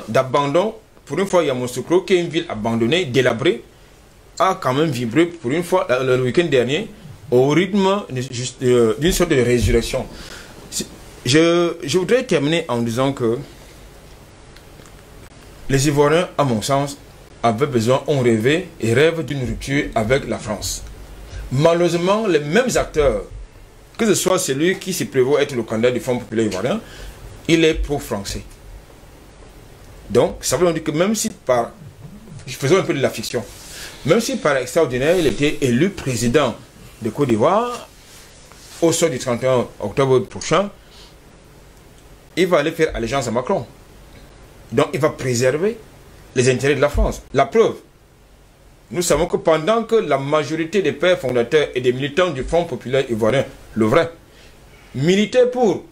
d'abandon, pour une fois, il y a Monsucro, qui est une ville abandonnée, délabrée, a quand même vibré pour une fois, le week-end dernier, au rythme d'une sorte de résurrection. Je voudrais terminer en disant que les Ivoiriens, à mon sens, ont rêvé et rêvent d'une rupture avec la France. Malheureusement, les mêmes acteurs, que ce soit celui qui se prévoit être le candidat du Front populaire ivoirien, il est pro-français. Donc, ça veut dire que même si faisons un peu de la fiction, même si par extraordinaire, il était élu président de Côte d'Ivoire au soir du 31 octobre prochain, il va aller faire allégeance à Macron. Donc, il va préserver les intérêts de la France. La preuve, nous savons que pendant que la majorité des pères fondateurs et des militants du Front populaire ivoirien, le vrai, militaient pour,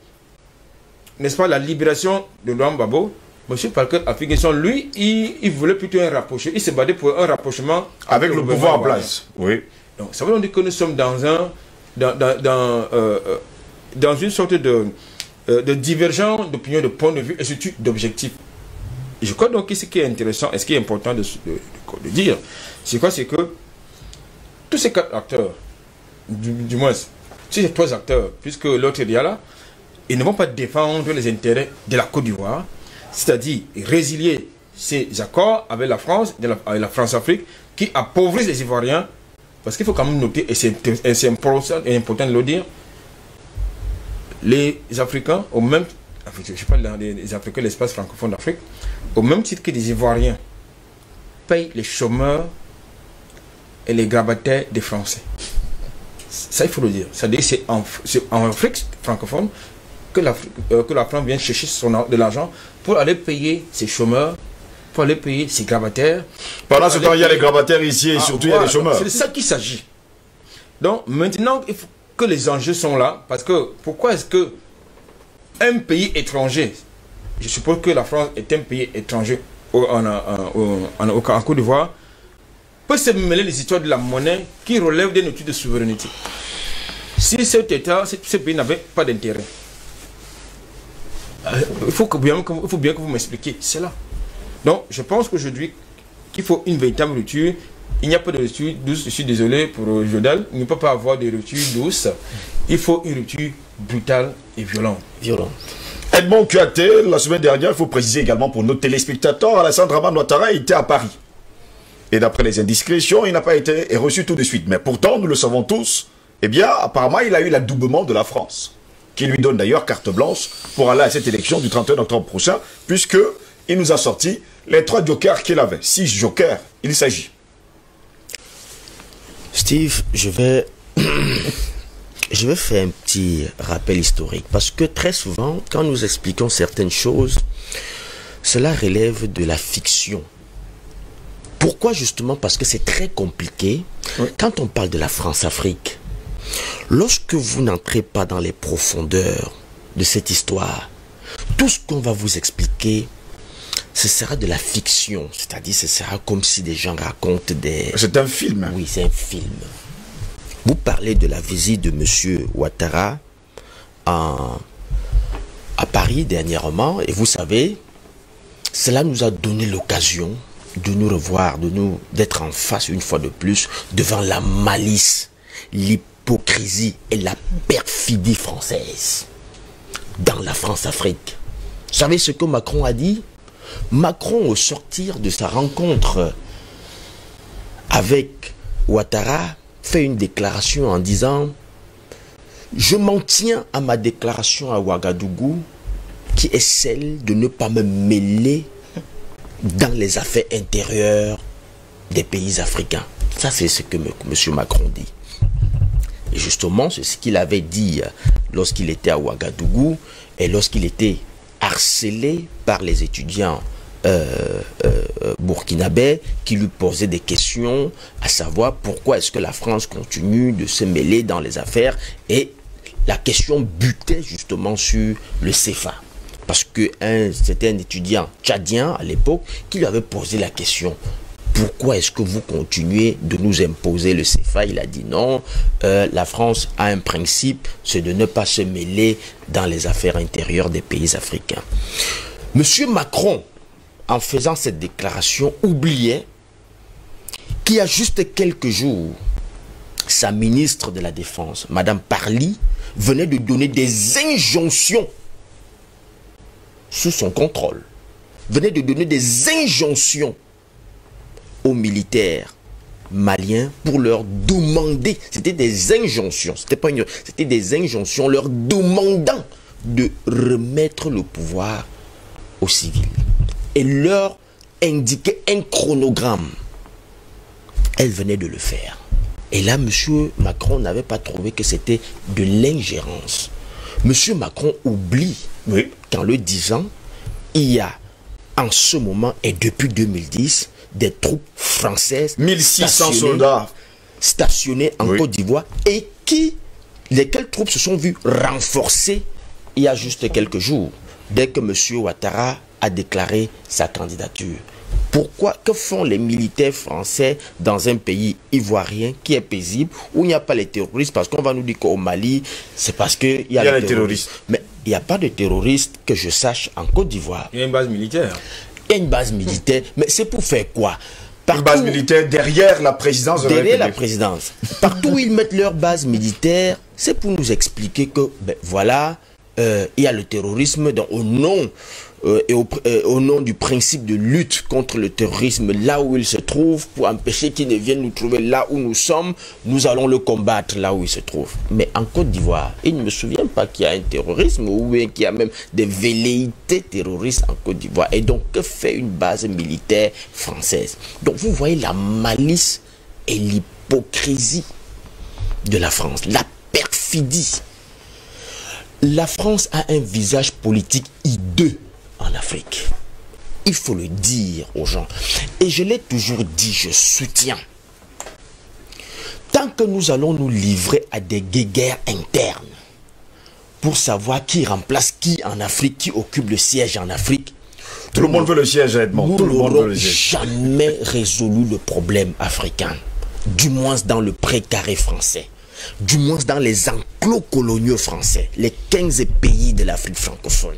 n'est-ce pas, la libération de Laurent Gbagbo, M. Parker Affi-N'Guesson, lui, il voulait plutôt un rapprochement. Il se battait pour un rapprochement avec le pouvoir en place. Oui. Donc, ça veut dire que nous sommes dans une sorte de divergence d'opinion, de point de vue et surtout d'objectifs. Je crois donc que ce qui est intéressant et ce qui est important de dire, c'est quoi? C'est que tous ces quatre acteurs, du moins, ces trois acteurs, puisque l'autre est là, ils ne vont pas défendre les intérêts de la Côte d'Ivoire, c'est-à-dire résilier ces accords avec la France, avec la France-Afrique, qui appauvrissent les Ivoiriens, parce qu'il faut quand même noter, et c'est important de le dire, les Africains, au même, je parle des Africains, l'espace francophone d'Afrique, au même titre que les Ivoiriens payent les chômeurs et les grabataires des Français. Ça, il faut le dire. C'est-à-dire que c'est en Afrique francophone que la France vient chercher de l'argent pour aller payer ses chômeurs, pour aller payer ses grabataires. Pendant ce temps, il y a les grabataires ici et surtout il y a les chômeurs. C'est de ça qu'il s'agit. Donc maintenant, il faut que les enjeux sont là, parce que pourquoi est-ce que un pays étranger, je suppose que la France est un pays étranger en Côte d'Ivoire, peut se mêler les histoires de la monnaie qui relèvent des notions de souveraineté. Si cet État, ce pays n'avait pas d'intérêt, il faut bien que vous m'expliquiez cela. Donc, je pense qu'aujourd'hui, qu'il faut une véritable rupture. Il n'y a pas de rupture douce, je suis désolé pour Jodal, il ne peut pas avoir de rupture douce. Il faut une rupture brutale et violente. Edmond Kouyaté, la semaine dernière, il faut préciser également pour nos téléspectateurs, Alassane Dramane Ouattara était à Paris. Et d'après les indiscrétions, il n'a pas été reçu tout de suite. Mais pourtant, nous le savons tous, eh bien, apparemment, il a eu l'adoubement de la France, qui lui donne d'ailleurs carte blanche pour aller à cette élection du 31 octobre prochain, puisqu'il nous a sorti les 3 jokers qu'il avait. 6 jokers, il s'agit. Steve, je vais faire un petit rappel historique, parce que très souvent, quand nous expliquons certaines choses, cela relève de la fiction. Pourquoi justement? Parce que c'est très compliqué. Oui. Quand on parle de la France-Afrique, lorsque vous n'entrez pas dans les profondeurs de cette histoire, tout ce qu'on va vous expliquer, ce sera de la fiction. C'est-à-dire, ce sera comme si des gens racontent des... C'est un film. Oui, c'est un film. Vous parlez de la visite de M. Ouattara à Paris dernièrement, et vous savez, cela nous a donné l'occasion de nous revoir, d'être en face une fois de plus devant la malice, l'hypocrisie et la perfidie française dans la France-Afrique. Vous savez ce que Macron a dit? Macron, au sortir de sa rencontre avec Ouattara, fait une déclaration en disant « Je m'en tiens à ma déclaration à Ouagadougou, qui est celle de ne pas me mêler dans les affaires intérieures des pays africains. » Ça, c'est ce que M. Macron dit. Et justement, c'est ce qu'il avait dit lorsqu'il était à Ouagadougou et lorsqu'il était harcelé par les étudiants burkinabé qui lui posaient des questions, à savoir pourquoi est-ce que la France continue de se mêler dans les affaires, et la question butait justement sur le CFA. Parce que c'était un étudiant tchadien à l'époque qui lui avait posé la question: pourquoi est-ce que vous continuez de nous imposer le CFA? Il a dit non, la France a un principe, c'est de ne pas se mêler dans les affaires intérieures des pays africains. Monsieur Macron, en faisant cette déclaration, oubliait qu'il y a juste quelques jours, sa ministre de la Défense, Madame Parly, venait de donner des injonctions sous son contrôle, venait de donner des injonctions aux militaires maliens pour leur demander, c'était des injonctions, c'était des injonctions leur demandant de remettre le pouvoir aux civils et leur indiquer un chronogramme. Elle venait de le faire. Et là, M. Macron n'avait pas trouvé que c'était de l'ingérence. M. Macron oublie qu'en le disant, il y a en ce moment et depuis 2010 des troupes françaises 1600 soldats stationnés en Côte d'Ivoire et lesquelles troupes se sont vues renforcées il y a juste quelques jours, dès que M. Ouattara a déclaré sa candidature. Pourquoi? Que font les militaires français dans un pays ivoirien qui est paisible, où il n'y a pas les terroristes? Parce qu'on va nous dire qu'au Mali, c'est parce qu'il y a les terroristes. Mais il n'y a pas de terroristes que je sache en Côte d'Ivoire. Il y a une base militaire. Il y a une base militaire, mais c'est pour faire quoi? Une base militaire derrière la présidence de la République. Derrière la présidence. Partout où ils mettent leur base militaire, c'est pour nous expliquer que, ben, voilà, il y a le terrorisme au nom du principe de lutte contre le terrorisme, là où il se trouve, pour empêcher qu'il ne vienne nous trouver là où nous sommes, nous allons le combattre là où il se trouve. Mais en Côte d'Ivoire, il ne me souvient pas qu'il y a un terrorisme ou qu'il y a même des velléités terroristes en Côte d'Ivoire. Et donc, que fait une base militaire française? Donc, vous voyez la malice et l'hypocrisie de la France, la perfidie. La France a un visage politique hideux en Afrique. Il faut le dire aux gens. Et je l'ai toujours dit, je soutiens. Tant que nous allons nous livrer à des guéguerres internes pour savoir qui remplace qui en Afrique, qui occupe le siège en Afrique, tout le monde veut le siège, Edmond. Nous n'aurons jamais résolu le problème africain. Du moins dans le précaré français. Du moins dans les enclos coloniaux français. Les 15 pays de l'Afrique francophone.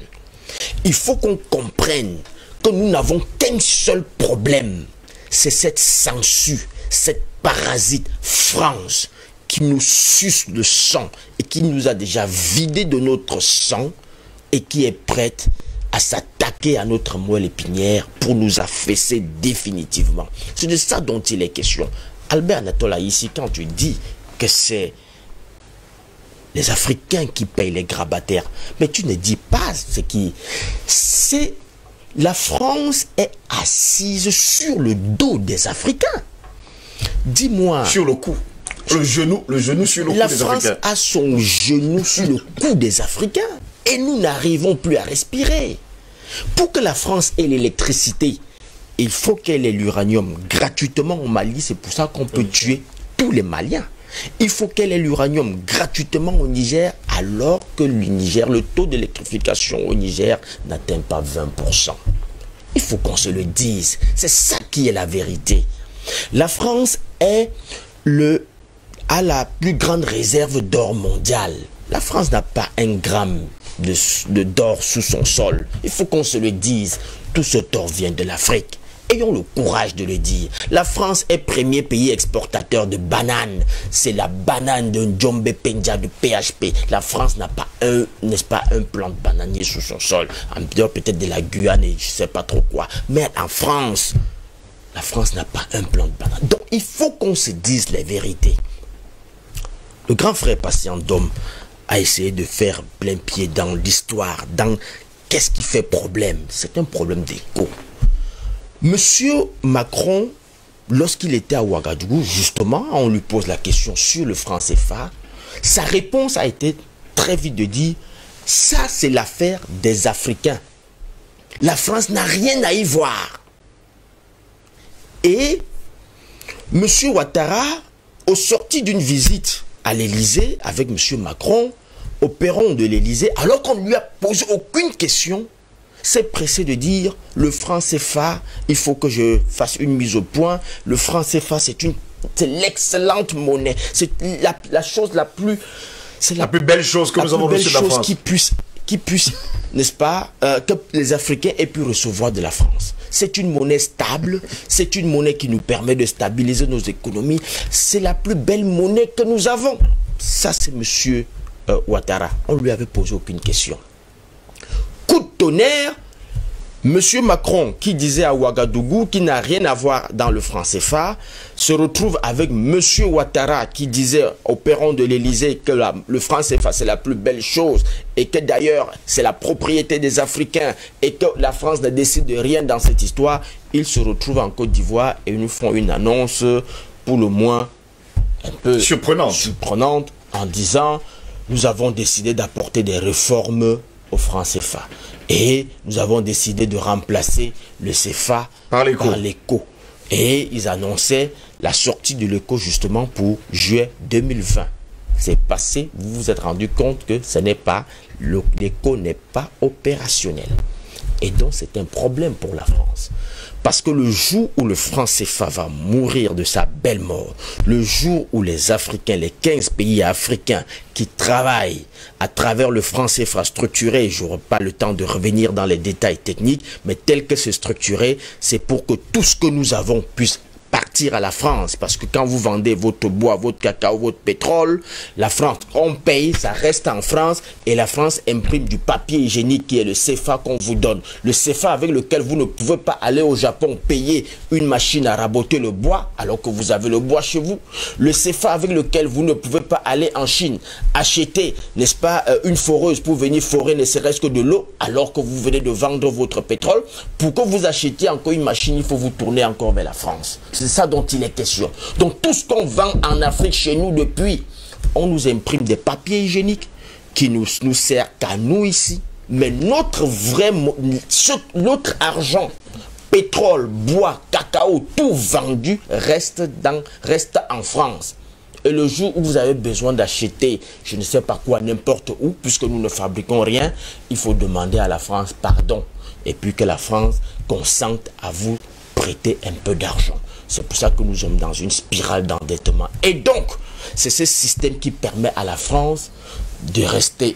Il faut qu'on comprenne que nous n'avons qu'un seul problème. C'est cette sangsue, cette parasite France qui nous suce le sang et qui nous a déjà vidé de notre sang et qui est prête à s'attaquer à notre moelle épinière pour nous affaisser définitivement. C'est de ça dont il est question. Albert Anatola, ici, quand tu dis que c'est les Africains qui payent les grabataires, mais tu ne dis pas ce qui... C'est... La France est assise sur le dos des Africains. Dis-moi... Sur le cou. Le genou sur le cou des Africains. La France a son genou sur le cou des Africains. Et nous n'arrivons plus à respirer. Pour que la France ait l'électricité, il faut qu'elle ait l'uranium gratuitement au Mali. C'est pour ça qu'on peut tuer tous les Maliens. Il faut qu'elle ait l'uranium gratuitement au Niger, alors que le Niger, le taux d'électrification au Niger n'atteint pas 20%. Il faut qu'on se le dise. C'est ça qui est la vérité. La France a la plus grande réserve d'or mondiale. La France n'a pas un gramme d'or sous son sol. Il faut qu'on se le dise. Tout ce or vient de l'Afrique. Ayons le courage de le dire. La France est premier pays exportateur de bananes. C'est la banane de Njombe Penja de PHP. La France n'a pas n'est-ce pas, un plant de bananier sous son sol. En dehors peut-être de la Guyane et je ne sais pas trop quoi. Mais en France, la France n'a pas un plant de banane. Donc il faut qu'on se dise les vérités. Le grand frère patient d'homme a essayé de faire plein pied dans l'histoire, dans qu'est-ce qui fait problème. C'est un problème d'écho. Monsieur Macron, lorsqu'il était à Ouagadougou, justement, on lui pose la question sur le franc CFA. sa réponse a été très vite de dire, ça c'est l'affaire des Africains. La France n'a rien à y voir. Et M. Ouattara, au sorti d'une visite à l'Élysée avec M. Macron, au perron de l'Élysée, alors qu'on ne lui a posé aucune question, s'est pressé de dire, le franc CFA, il faut que je fasse une mise au point. Le franc CFA, c'est l'excellente monnaie. C'est la chose la plus... C'est la plus belle chose que nous avons reçue de la France. Qui puisse, n'est-ce pas, que les Africains aient pu recevoir de la France. C'est une monnaie stable, c'est une monnaie qui nous permet de stabiliser nos économies. C'est la plus belle monnaie que nous avons. Ça, c'est M. Ouattara. On ne lui avait posé aucune question. Coup de tonnerre, M. Macron, qui disait à Ouagadougou, qui n'a rien à voir dans le franc CFA, se retrouve avec M. Ouattara, qui disait au perron de l'Élysée que le franc CFA, c'est la plus belle chose, et que d'ailleurs, c'est la propriété des Africains, et que la France ne décide de rien dans cette histoire. Ils se retrouvent en Côte d'Ivoire et nous font une annonce, pour le moins, un peu surprenante, en disant, nous avons décidé d'apporter des réformes au franc CFA. Et nous avons décidé de remplacer le CFA par l'éco. Et ils annonçaient la sortie de l'éco justement pour juillet 2020. C'est passé, vous vous êtes rendu compte que ce n'est pas, l'éco n'est pas opérationnel. Et donc c'est un problème pour la France. Parce que le jour où le franc CFA va mourir de sa belle mort, le jour où les Africains, les 15 pays africains qui travaillent à travers le franc CFA structuré, je n'aurai pas le temps de revenir dans les détails techniques, mais tel que c'est structuré, c'est pour que tout ce que nous avons puisse partir à la France, parce que quand vous vendez votre bois, votre cacao, votre pétrole, la France, on paye, ça reste en France, et la France imprime du papier hygiénique qui est le CFA qu'on vous donne. Le CFA avec lequel vous ne pouvez pas aller au Japon payer une machine à raboter le bois, alors que vous avez le bois chez vous. Le CFA avec lequel vous ne pouvez pas aller en Chine acheter, n'est-ce pas, une foreuse pour venir forer ne serait-ce que de l'eau, alors que vous venez de vendre votre pétrole. Pour que vous achetiez encore une machine, il faut vous tourner encore vers la France. C'est ça dont il est question. Donc tout ce qu'on vend en Afrique chez nous depuis, on nous imprime des papiers hygiéniques qui nous sert qu'à nous ici. Mais notre argent, pétrole, bois, cacao, tout vendu reste en France. Et le jour où vous avez besoin d'acheter, je ne sais pas quoi, n'importe où, puisque nous ne fabriquons rien, il faut demander à la France pardon. Et puis que la France consente à vous prêter un peu d'argent. C'est pour ça que nous sommes dans une spirale d'endettement. Et donc, c'est ce système qui permet à la France de rester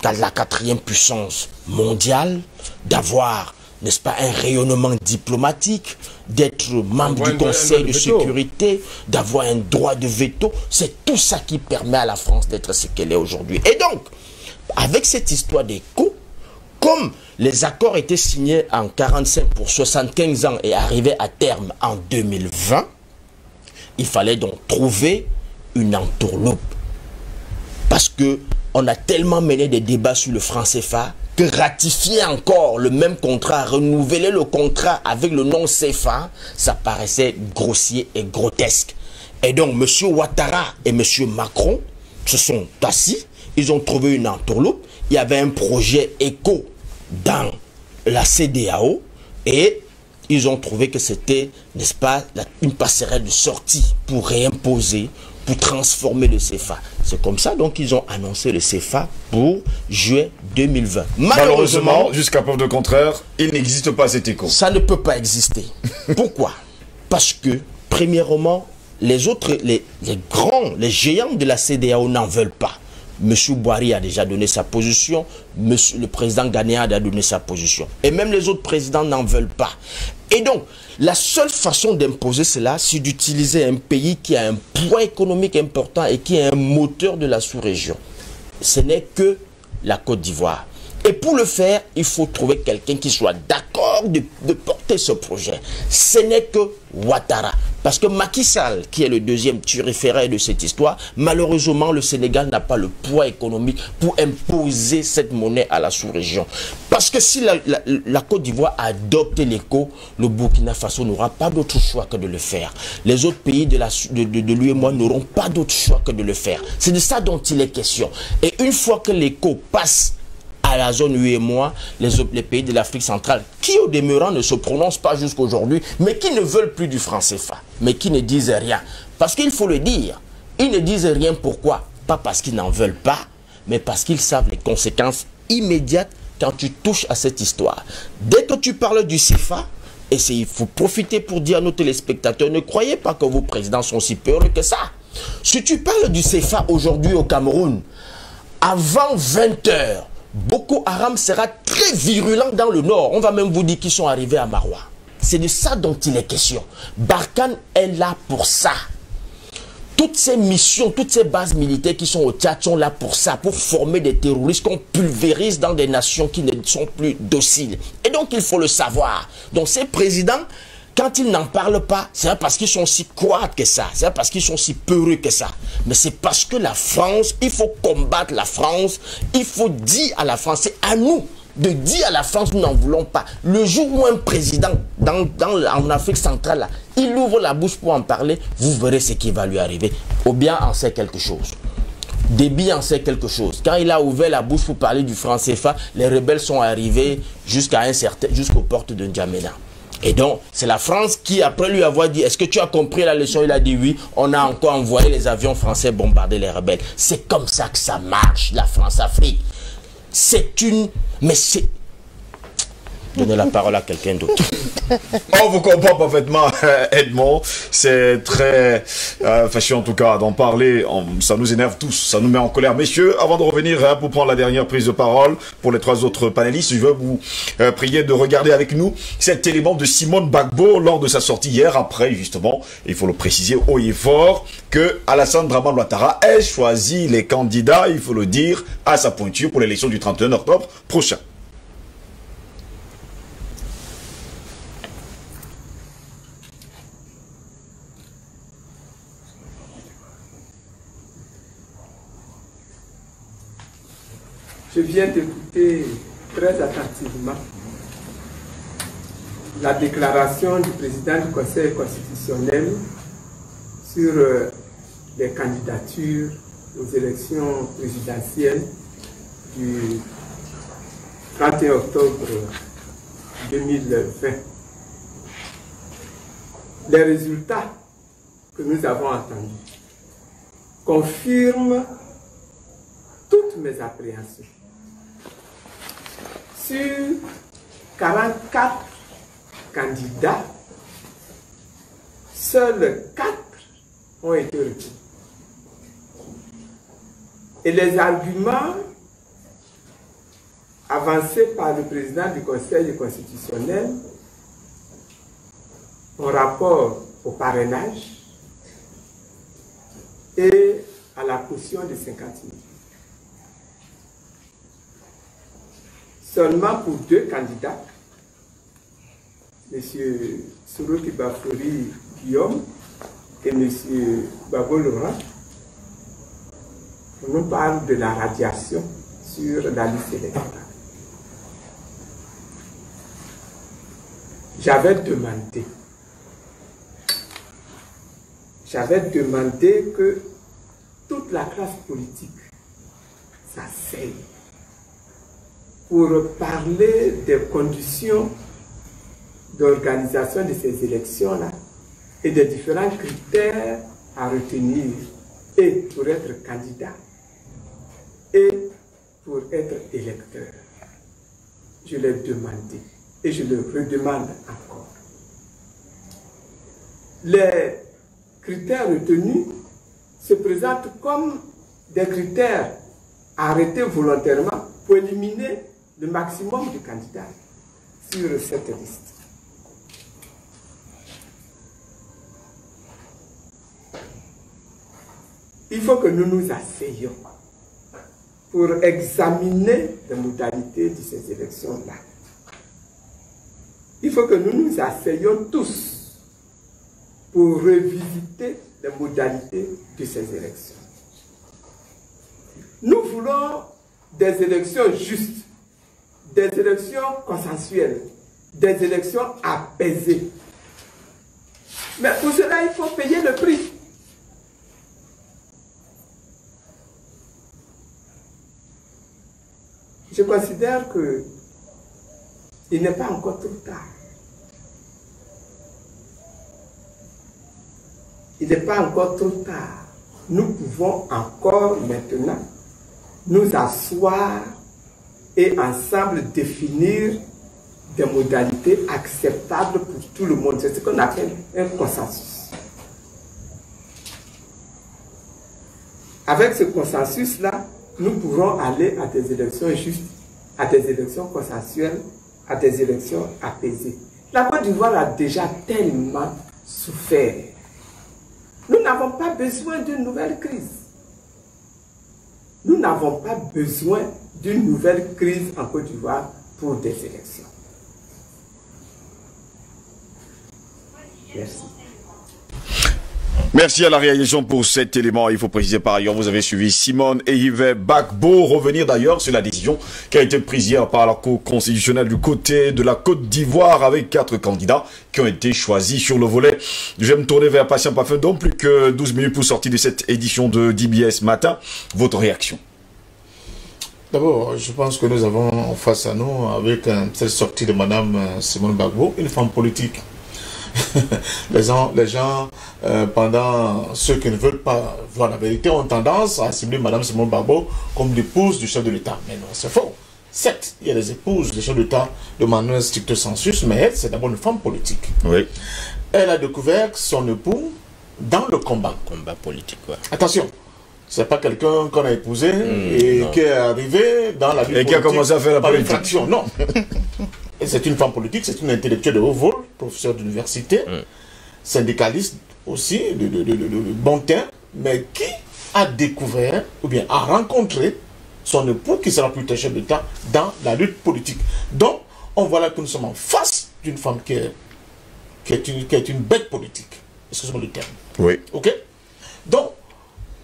la 4e puissance mondiale, d'avoir, n'est-ce pas, un rayonnement diplomatique, d'être membre du Conseil de sécurité, d'avoir un droit de veto. C'est tout ça qui permet à la France d'être ce qu'elle est aujourd'hui. Et donc, avec cette histoire des coûts, comme les accords étaient signés en 1945 pour 75 ans et arrivaient à terme en 2020, il fallait donc trouver une entourloupe. Parce qu'on a tellement mené des débats sur le franc CFA que ratifier encore le même contrat, renouveler le contrat avec le nom CFA, ça paraissait grossier et grotesque. Et donc M. Ouattara et M. Macron se sont assis, ils ont trouvé une entourloupe. Il y avait un projet éco dans la CEDEAO et ils ont trouvé que c'était, n'est-ce pas, une passerelle de sortie pour réimposer, pour transformer le CFA. C'est comme ça, donc ils ont annoncé le CFA pour juillet 2020. Malheureusement, jusqu'à preuve de contraire, il n'existe pas cet éco. Ça ne peut pas exister. Pourquoi? Parce que, premièrement, les géants de la CEDEAO n'en veulent pas. M. Boari a déjà donné sa position, le président ghanéen a donné sa position. Et même les autres présidents n'en veulent pas. Et donc, la seule façon d'imposer cela, c'est d'utiliser un pays qui a un poids économique important et qui est un moteur de la sous-région. Ce n'est que la Côte d'Ivoire. Et pour le faire, il faut trouver quelqu'un qui soit d'accord de porter ce projet. Ce n'est que Ouattara. Parce que Macky Sall, qui est le deuxième turiféraire de cette histoire, malheureusement, le Sénégal n'a pas le poids économique pour imposer cette monnaie à la sous-région. Parce que si la Côte d'Ivoire adopte l'éco, le Burkina Faso n'aura pas d'autre choix que de le faire. Les autres pays de l'UEMOA n'auront pas d'autre choix que de le faire. C'est de ça dont il est question. Et une fois que l'éco passe à la zone UEMOA, les pays de l'Afrique centrale, qui au demeurant ne se prononcent pas jusqu'à aujourd'hui, mais qui ne veulent plus du franc CFA, mais qui ne disent rien. Parce qu'il faut le dire, ils ne disent rien pourquoi? Pas parce qu'ils n'en veulent pas, mais parce qu'ils savent les conséquences immédiates quand tu touches à cette histoire. Dès que tu parles du CFA, et il faut profiter pour dire à nos téléspectateurs, ne croyez pas que vos présidents sont si peureux que ça. Si tu parles du CFA aujourd'hui au Cameroun, avant 20 h, Boko Haram sera très virulent dans le nord. On va même vous dire qu'ils sont arrivés à Maroua. C'est de ça dont il est question. Barkhane est là pour ça. Toutes ces missions, toutes ces bases militaires qui sont au Tchad sont là pour ça, pour former des terroristes qu'on pulvérise dans des nations qui ne sont plus dociles. Et donc il faut le savoir. Donc ces présidents, quand ils n'en parlent pas, c'est pas parce qu'ils sont si croates que ça, c'est pas parce qu'ils sont si peureux que ça, mais c'est parce que la France, il faut combattre la France, il faut dire à la France, c'est à nous de dire à la France, nous n'en voulons pas. Le jour où un président en Afrique centrale, là, il ouvre la bouche pour en parler, vous verrez ce qui va lui arriver. Obiang en sait quelque chose. Déby en sait quelque chose. Quand il a ouvert la bouche pour parler du franc CFA, les rebelles sont arrivés jusqu'aux portes de N'Djamena. Et donc, c'est la France qui, après lui avoir dit, est-ce que tu as compris la leçon? Il a dit oui, on a encore envoyé les avions français bombarder les rebelles. C'est comme ça que ça marche, la France-Afrique. C'est une... Mais c'est... Donnez la parole à quelqu'un d'autre. On vous comprend parfaitement, Edmond. C'est très fâcheux en tout cas d'en parler. Ça nous énerve tous, ça nous met en colère. Messieurs, avant de revenir pour prendre la dernière prise de parole pour les trois autres panélistes, je veux vous prier de regarder avec nous cet élément de Simone Gbagbo lors de sa sortie hier, après justement, il faut le préciser haut et fort, que Alassane Dramane Ouattara ait choisi les candidats, il faut le dire, à sa pointure pour l'élection du 31 octobre prochain. Je viens d'écouter très attentivement la déclaration du président du Conseil constitutionnel sur les candidatures aux élections présidentielles du 31 octobre 2020. Les résultats que nous avons entendus confirment toutes mes appréhensions. Sur 44 candidats, seuls 4 ont été retenus. Et les arguments avancés par le président du Conseil constitutionnel en rapport au parrainage et à la caution de 50 000. Seulement pour 2 candidats, M. Soroki Bafori Guillaume et M. Babo Laurent, on nous parle de la radiation sur la liste électorale. J'avais demandé que toute la classe politique s'asseye pour parler des conditions d'organisation de ces élections-là et des différents critères à retenir et pour être candidat et pour être électeur. Je l'ai demandé et je le redemande encore. Les critères retenus se présentent comme des critères arrêtés volontairement pour éliminer le maximum de candidats sur cette liste. Il faut que nous nous asseyions pour examiner les modalités de ces élections-là. Il faut que nous nous asseyions tous pour revisiter les modalités de ces élections. Nous voulons des élections justes, des élections consensuelles, des élections apaisées. Mais pour cela, il faut payer le prix. Je considère qu'il n'est pas encore trop tard. Il n'est pas encore trop tard. Nous pouvons encore maintenant nous asseoir et ensemble définir des modalités acceptables pour tout le monde. C'est ce qu'on appelle un consensus. Avec ce consensus-là, nous pourrons aller à des élections justes, à des élections consensuelles, à des élections apaisées. La Côte d'Ivoire a déjà tellement souffert. Nous n'avons pas besoin d'une nouvelle crise. Nous n'avons pas besoin d'une nouvelle crise en Côte d'Ivoire pour des élections. Merci. Merci à la réalisation pour cet élément. Il faut préciser par ailleurs, vous avez suivi Simone et Yves Gbagbo. Revenir d'ailleurs sur la décision qui a été prise hier par la Cour constitutionnelle du côté de la Côte d'Ivoire avec 4 candidats qui ont été choisis sur le volet. Je vais me tourner vers Patient Parfum. Donc plus que 12 minutes pour sortir de cette édition de DBS Matin. Votre réaction? D'abord, je pense que nous avons face à nous, avec cette sortie de Madame Simone Gbagbo, une femme politique. Les gens pendant ceux qui ne veulent pas voir la vérité, ont tendance à cibler Madame Simone Gbagbo comme l'épouse du chef de l'État. Mais non, c'est faux. Certes, il y a des épouses des chefs d'État de manière stricto sensus, mais elle, c'est d'abord une femme politique. Oui. Elle a découvert son époux dans le combat. Combat politique, ouais. Attention, c'est pas quelqu'un qu'on a épousé et qui est arrivé dans la vie et qui a commencé à faire la politique. Fraction, non. Et c'est une femme politique, c'est une intellectuelle de haut vol, professeur d'université, syndicaliste aussi, de bon teint, mais qui a découvert, ou bien a rencontré son époux qui sera plus tard chef d'État dans la lutte politique. Donc, on voit là que nous sommes en face d'une femme qui est une bête politique. Excusez-moi le terme. Oui. Ok? Donc,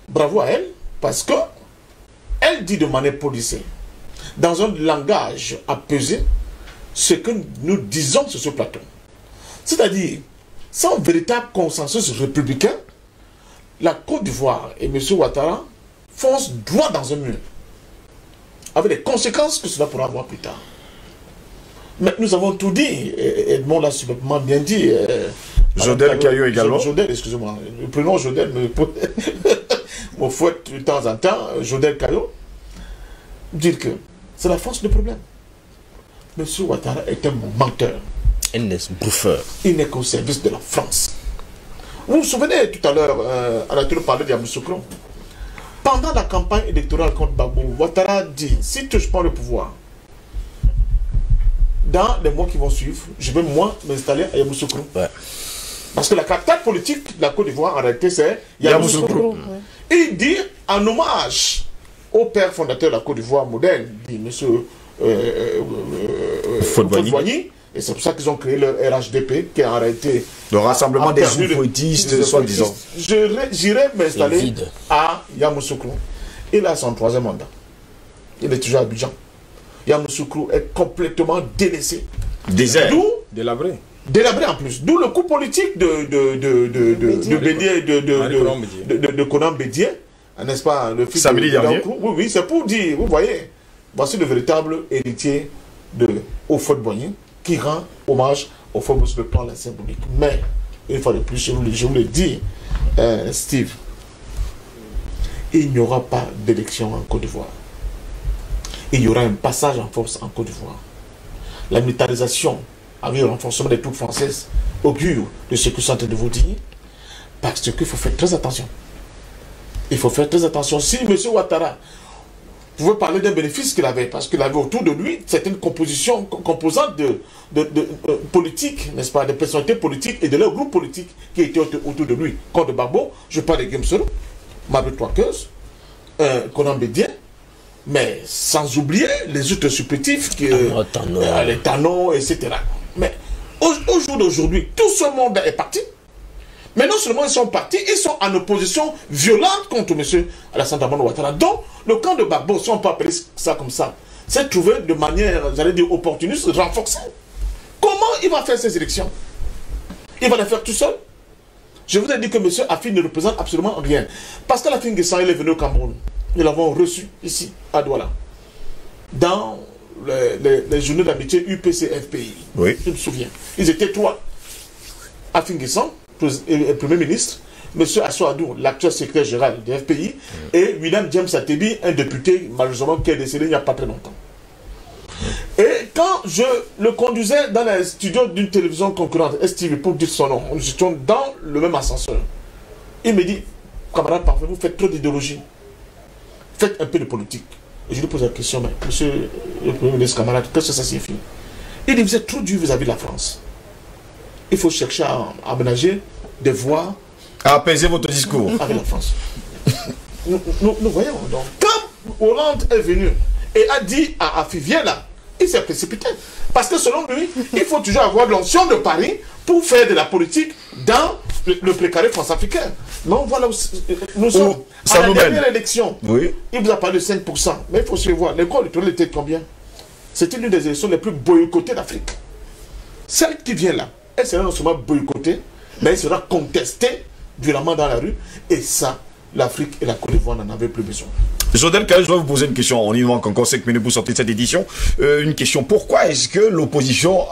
bravo à elle, parce que elle dit de manière policée, dans un langage apaisé, ce que nous disons sur ce plateau. C'est-à-dire, sans véritable consensus républicain, la Côte d'Ivoire et M. Ouattara foncent droit dans un mur, avec les conséquences que cela pourra avoir plus tard. Mais nous avons tout dit, Edmond l'a superbement bien dit. Jodel Caillot également. Jodel, excusez-moi, le prénom Jodel me fouette de temps en temps, Jodel Caillot, dire que c'est la force du problème. M. Ouattara est un menteur. Un bouffeur. Il n'est qu'au service de la France. Vous vous souvenez tout à l'heure, on a toujours parlé de Yamoussoukro. Pendant la campagne électorale contre Gbagbo, Ouattara dit, si je prends le pouvoir, dans les mois qui vont suivre, je vais moi m'installer à Yamoussoukro. Ouais. Parce que la capitale politique de la Côte d'Ivoire, en réalité, c'est Yamoussoukro. Il dit, en hommage au père fondateur de la Côte d'Ivoire moderne, dit M. Fodboigny, et c'est pour ça qu'ils ont créé le RHDP, qui est en réalité le rassemblement des oufouettistes, soi-disant. J'irai m'installer à Yamoussoukro. Il a son 3e mandat. Il est toujours à Abidjan. Yamoussoukro est complètement délaissé. Désert. Délabré. Délabré en plus. D'où le coup politique de Conan Bédié, n'est-ce pas, le fils samedi dernier. Oui, oui, c'est pour dire, vous voyez, voici le véritable héritier de Houphouët-Boigny qui rend hommage au fameux sur le plan de la symbolique. Mais, une fois de plus, je vous le dis, Steve, il n'y aura pas d'élection en Côte d'Ivoire. Il y aura un passage en force en Côte d'Ivoire. La militarisation avec le renforcement des troupes françaises augure de ce que je suis en train de vous dire, parce qu'il faut faire très attention. Il faut faire très attention. Si M. Ouattara pouvait parler d'un bénéfice qu'il avait, parce qu'il avait autour de lui certaines composantes politiques, n'est-ce pas, des personnalités politiques et de leur groupe politique qui étaient autour de lui. Contre Gbagbo, je parle de Guillaume Soro, Mabé Touakeuse, Conan Bédié, mais sans oublier les autres supplétifs, les Tanon, etc. Mais au jour d'aujourd'hui, tout ce monde est parti. Mais non seulement ils sont partis, ils sont en opposition violente contre M. Alassane Dramane Ouattara. Donc, le camp de Gbagbo, si on peut appeler ça comme ça, s'est trouvé de manière, j'allais dire, opportuniste, renforcée. Comment il va faire ces élections? Il va les faire tout seul? Je vous ai dit que M. Affi ne représente absolument rien. Pascal Affi N'Guessan, il est venu au Cameroun. Nous l'avons reçu ici, à Douala, dans les journées d'amitié UPC-FPI. Oui. Je me souviens. Ils étaient 3. Affi N'Guessan, Premier ministre, M. Assoadou, l'actuel secrétaire général du FPI, et William James Atebi, un député, malheureusement, qui est décédé il n'y a pas très longtemps. Et quand je le conduisais dans les studios d'une télévision concurrente, STV, pour dire son nom, nous étions dans le même ascenseur. Il me dit, camarade, parfait, vous faites trop d'idéologie. Faites un peu de politique. Et je lui pose la question, mais monsieur le Premier ministre, camarade, qu'est-ce que ça signifie? Il dit, vous êtes trop dur vis-à-vis de la France. Il faut chercher à aménager des voies. À apaiser votre discours. Avec la France. Nous voyons donc. Quand Hollande est venu et a dit à Affi, viens là, il s'est précipité. Parce que selon lui, il faut toujours avoir de l'onction de Paris pour faire de la politique dans le précaré france-africain. Non, voilà, nous sommes à la dernière élection. Oui. Il vous a parlé de 5%. Mais il faut se voir, l'école électorale était combien? C'était l'une des élections les plus boycottées d'Afrique. Celle qui vient là, elle sera non seulement boycottée, mais elle sera contestée violemment dans la rue. Et ça, l'Afrique et la Côte d'Ivoire n'en avaient plus besoin. Jodel, je dois vous poser une question. On y manque encore 5 minutes pour sortir de cette édition. Une question. Pourquoi est-ce que l'opposition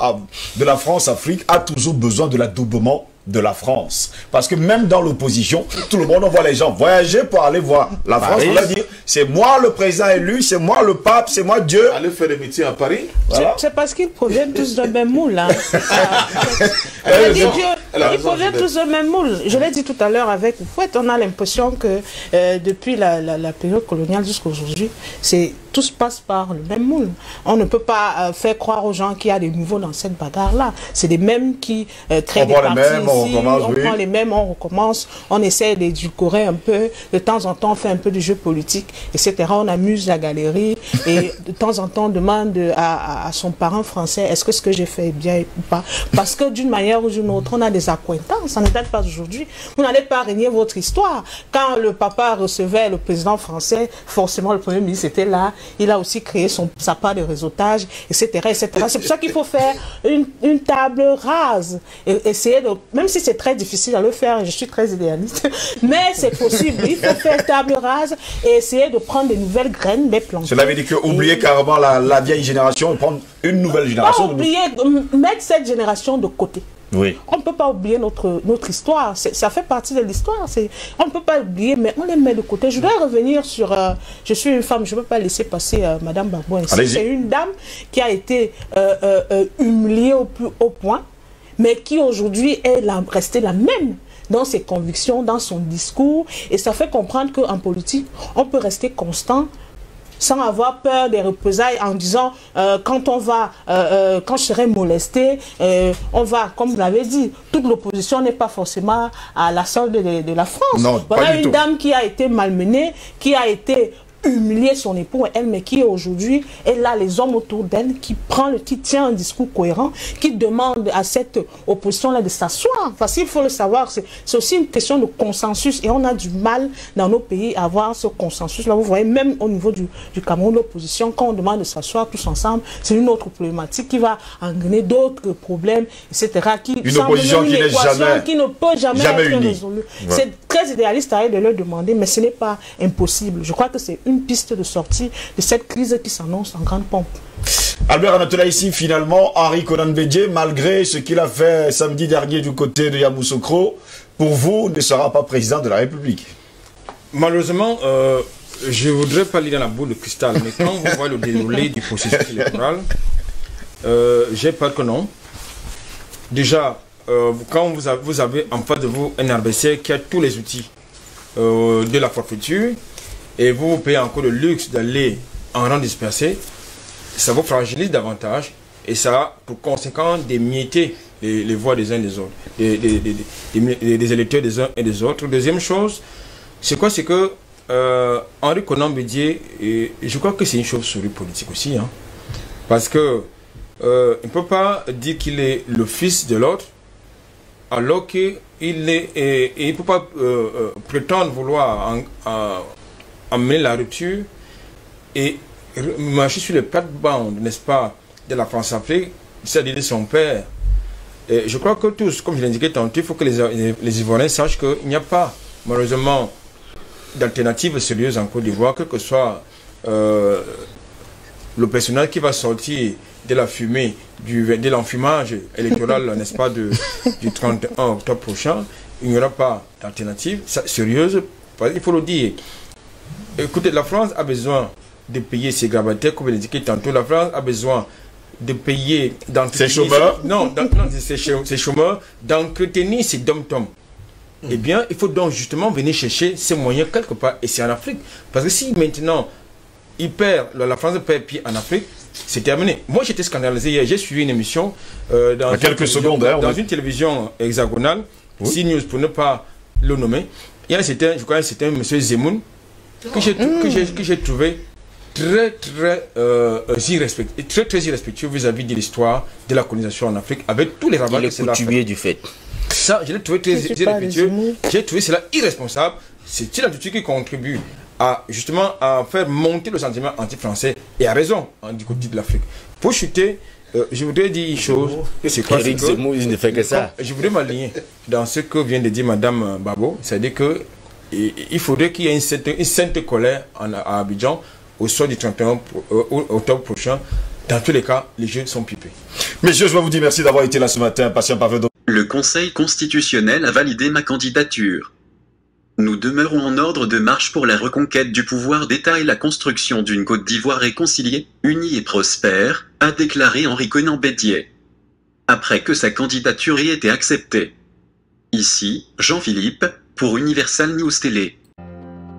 de la France-Afrique a toujours besoin de l'adoubement de la France? Parce que même dans l'opposition, tout le monde envoie les gens voyager pour aller voir la France. On va dire, c'est moi le président élu, c'est moi le pape, c'est moi Dieu. Aller faire des métiers à Paris. Voilà. C'est parce qu'ils proviennent tous d'un même moule. Hein. Ils proviennent tous d'un même moule. Je l'ai dit tout à l'heure avec Fouette, on a l'impression que depuis la période coloniale jusqu'à aujourd'hui, tout se passe par le même moule. On ne peut pas faire croire aux gens qu'il y a des nouveaux dans cette bagarre-là. C'est les mêmes qui créent des partis ici, on prend les mêmes, on recommence, on essaie d'édulcorer un peu, de temps en temps on fait un peu de jeu politique, etc. On amuse la galerie et de temps en temps on demande à son parent français, est-ce que ce que j'ai fait est bien ou pas? Parce que d'une manière ou d'une autre, on a des accointances, ça ne date pas d'aujourd'hui. Vous n'allez pas régner votre histoire. Quand le papa recevait le président français, forcément le Premier ministre était là, il a aussi créé sa part de réseautage, etc. etc. C'est pour ça qu'il faut faire une table rase et essayer de, même si c'est très difficile à le faire, je suis très idéaliste, mais c'est possible. Il faut faire table rase et essayer de prendre des nouvelles graines, des plantes. Cela veut dire que oublier carrément la vieille génération et prendre une nouvelle génération. Pas oublier, mettre cette génération de côté. Oui. On ne peut pas oublier notre histoire, ça fait partie de l'histoire, on ne peut pas oublier, mais on les met de côté. Je voudrais revenir sur, je suis une femme, je ne peux pas laisser passer Madame Gbagbo ainsi. C'est une dame qui a été humiliée au plus haut point, mais qui aujourd'hui est restée la même dans ses convictions, dans son discours, et ça fait comprendre qu'en politique, on peut rester constant sans avoir peur des représailles en disant quand je serai molesté, on va, comme vous l'avez dit, toute l'opposition n'est pas forcément à la solde de la France. Non, voilà une dame qui a été malmenée, qui a été humilier son époux, elle, mais qui aujourd'hui est là, les hommes autour d'elle, qui tient un discours cohérent, qui demande à cette opposition-là de s'asseoir. Parce qu'il faut le savoir, c'est aussi une question de consensus, et on a du mal dans nos pays à avoir ce consensus-là. Vous voyez, même au niveau du Cameroun, l'opposition, quand on demande de s'asseoir tous ensemble, c'est une autre problématique qui va engrainer d'autres problèmes, etc. Une opposition qui n'est jamais, qui ne peut jamais être unie. résolue. Ouais. C'est très idéaliste à elle de leur demander, mais ce n'est pas impossible. Je crois que c'est une piste de sortie de cette crise qui s'annonce en grande pompe. Albert Anatola, ici, finalement, Henri Konan Bédié, malgré ce qu'il a fait samedi dernier du côté de Yamoussoukro, pour vous, ne sera pas président de la République. Malheureusement, je ne voudrais pas lire dans la boule de cristal, mais quand vous voyez le déroulé du processus électoral, j'ai peur que non. Déjà, quand vous avez en face de vous un adversaire qui a tous les outils de la forfaiture, et vous payez encore le luxe d'aller en rang dispersé, ça vous fragilise davantage et ça a pour conséquence d'émietter les voix des uns des autres, des électeurs des uns et des autres. Deuxième chose, c'est quoi? C'est que Henri Konan Bédié, je crois que c'est une chauve-souris politique aussi, hein, parce que il ne peut pas dire qu'il est le fils de l'autre alors qu'il ne peut pas prétendre vouloir amener la rupture et marcher sur les plates-bandes, n'est-ce pas, de la France-Afrique, c'est-à-dire de son père. Et je crois que tous, comme je l'indiquais tantôt, il faut que les Ivoiriens sachent qu'il n'y a pas, malheureusement, d'alternative sérieuse en Côte d'Ivoire, quel que soit le personnel qui va sortir de la fumée, de l'enfumage électoral, n'est-ce pas, du 31 octobre prochain. Il n'y aura pas d'alternative sérieuse, il faut le dire. Écoutez, la France a besoin de payer ses grabataires, comme je l'indiquais tantôt. La France a besoin de payer... Ses chômeurs? Non, ses chômeurs, d'entretenir ses dom-toms. Eh bien, il faut donc justement venir chercher ces moyens quelque part, et c'est en Afrique. Parce que si maintenant, la France perd pied en Afrique, c'est terminé. Moi, j'étais scandalisé hier, j'ai suivi une émission dans une télévision hexagonale, oui. CNews pour ne pas le nommer. Il y a je crois, c'était M. Zemoun, que j'ai trouvé très irrespectueux vis-à-vis de l'histoire de la colonisation en Afrique, avec tous les rabats que cela fait. Du fait. Ça, je l'ai trouvé très irrespectueux. J'ai trouvé cela irresponsable. C'est une attitude qui contribue justement à faire monter le sentiment anti-français, et à raison du côté de l'Afrique. Pour chuter, je voudrais dire une chose. C'est quoi? Éric Zemmour, il ne fait que ça. Je voudrais m'aligner dans ce que vient de dire Madame Babo, c'est-à-dire que il faudrait qu'il y ait une sainte colère à Abidjan au soir du 31 octobre prochain. Dans tous les cas, les jeux sont pipés. Messieurs, je vous dis merci d'avoir été là ce matin. Patient Parfait. Le Conseil constitutionnel a validé ma candidature. Nous demeurons en ordre de marche pour la reconquête du pouvoir d'État et la construction d'une Côte d'Ivoire réconciliée, unie et prospère, a déclaré Henri Konan Bédié. Après que sa candidature ait été acceptée. Ici, Jean-Philippe, pour Universal News Télé.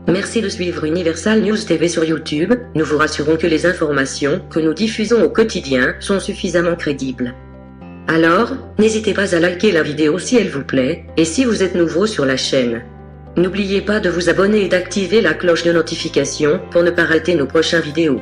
Merci de suivre Universal News TV sur YouTube. Nous vous rassurons que les informations que nous diffusons au quotidien sont suffisamment crédibles. Alors, n'hésitez pas à liker la vidéo si elle vous plaît, et si vous êtes nouveau sur la chaîne. N'oubliez pas de vous abonner et d'activer la cloche de notification pour ne pas rater nos prochaines vidéos.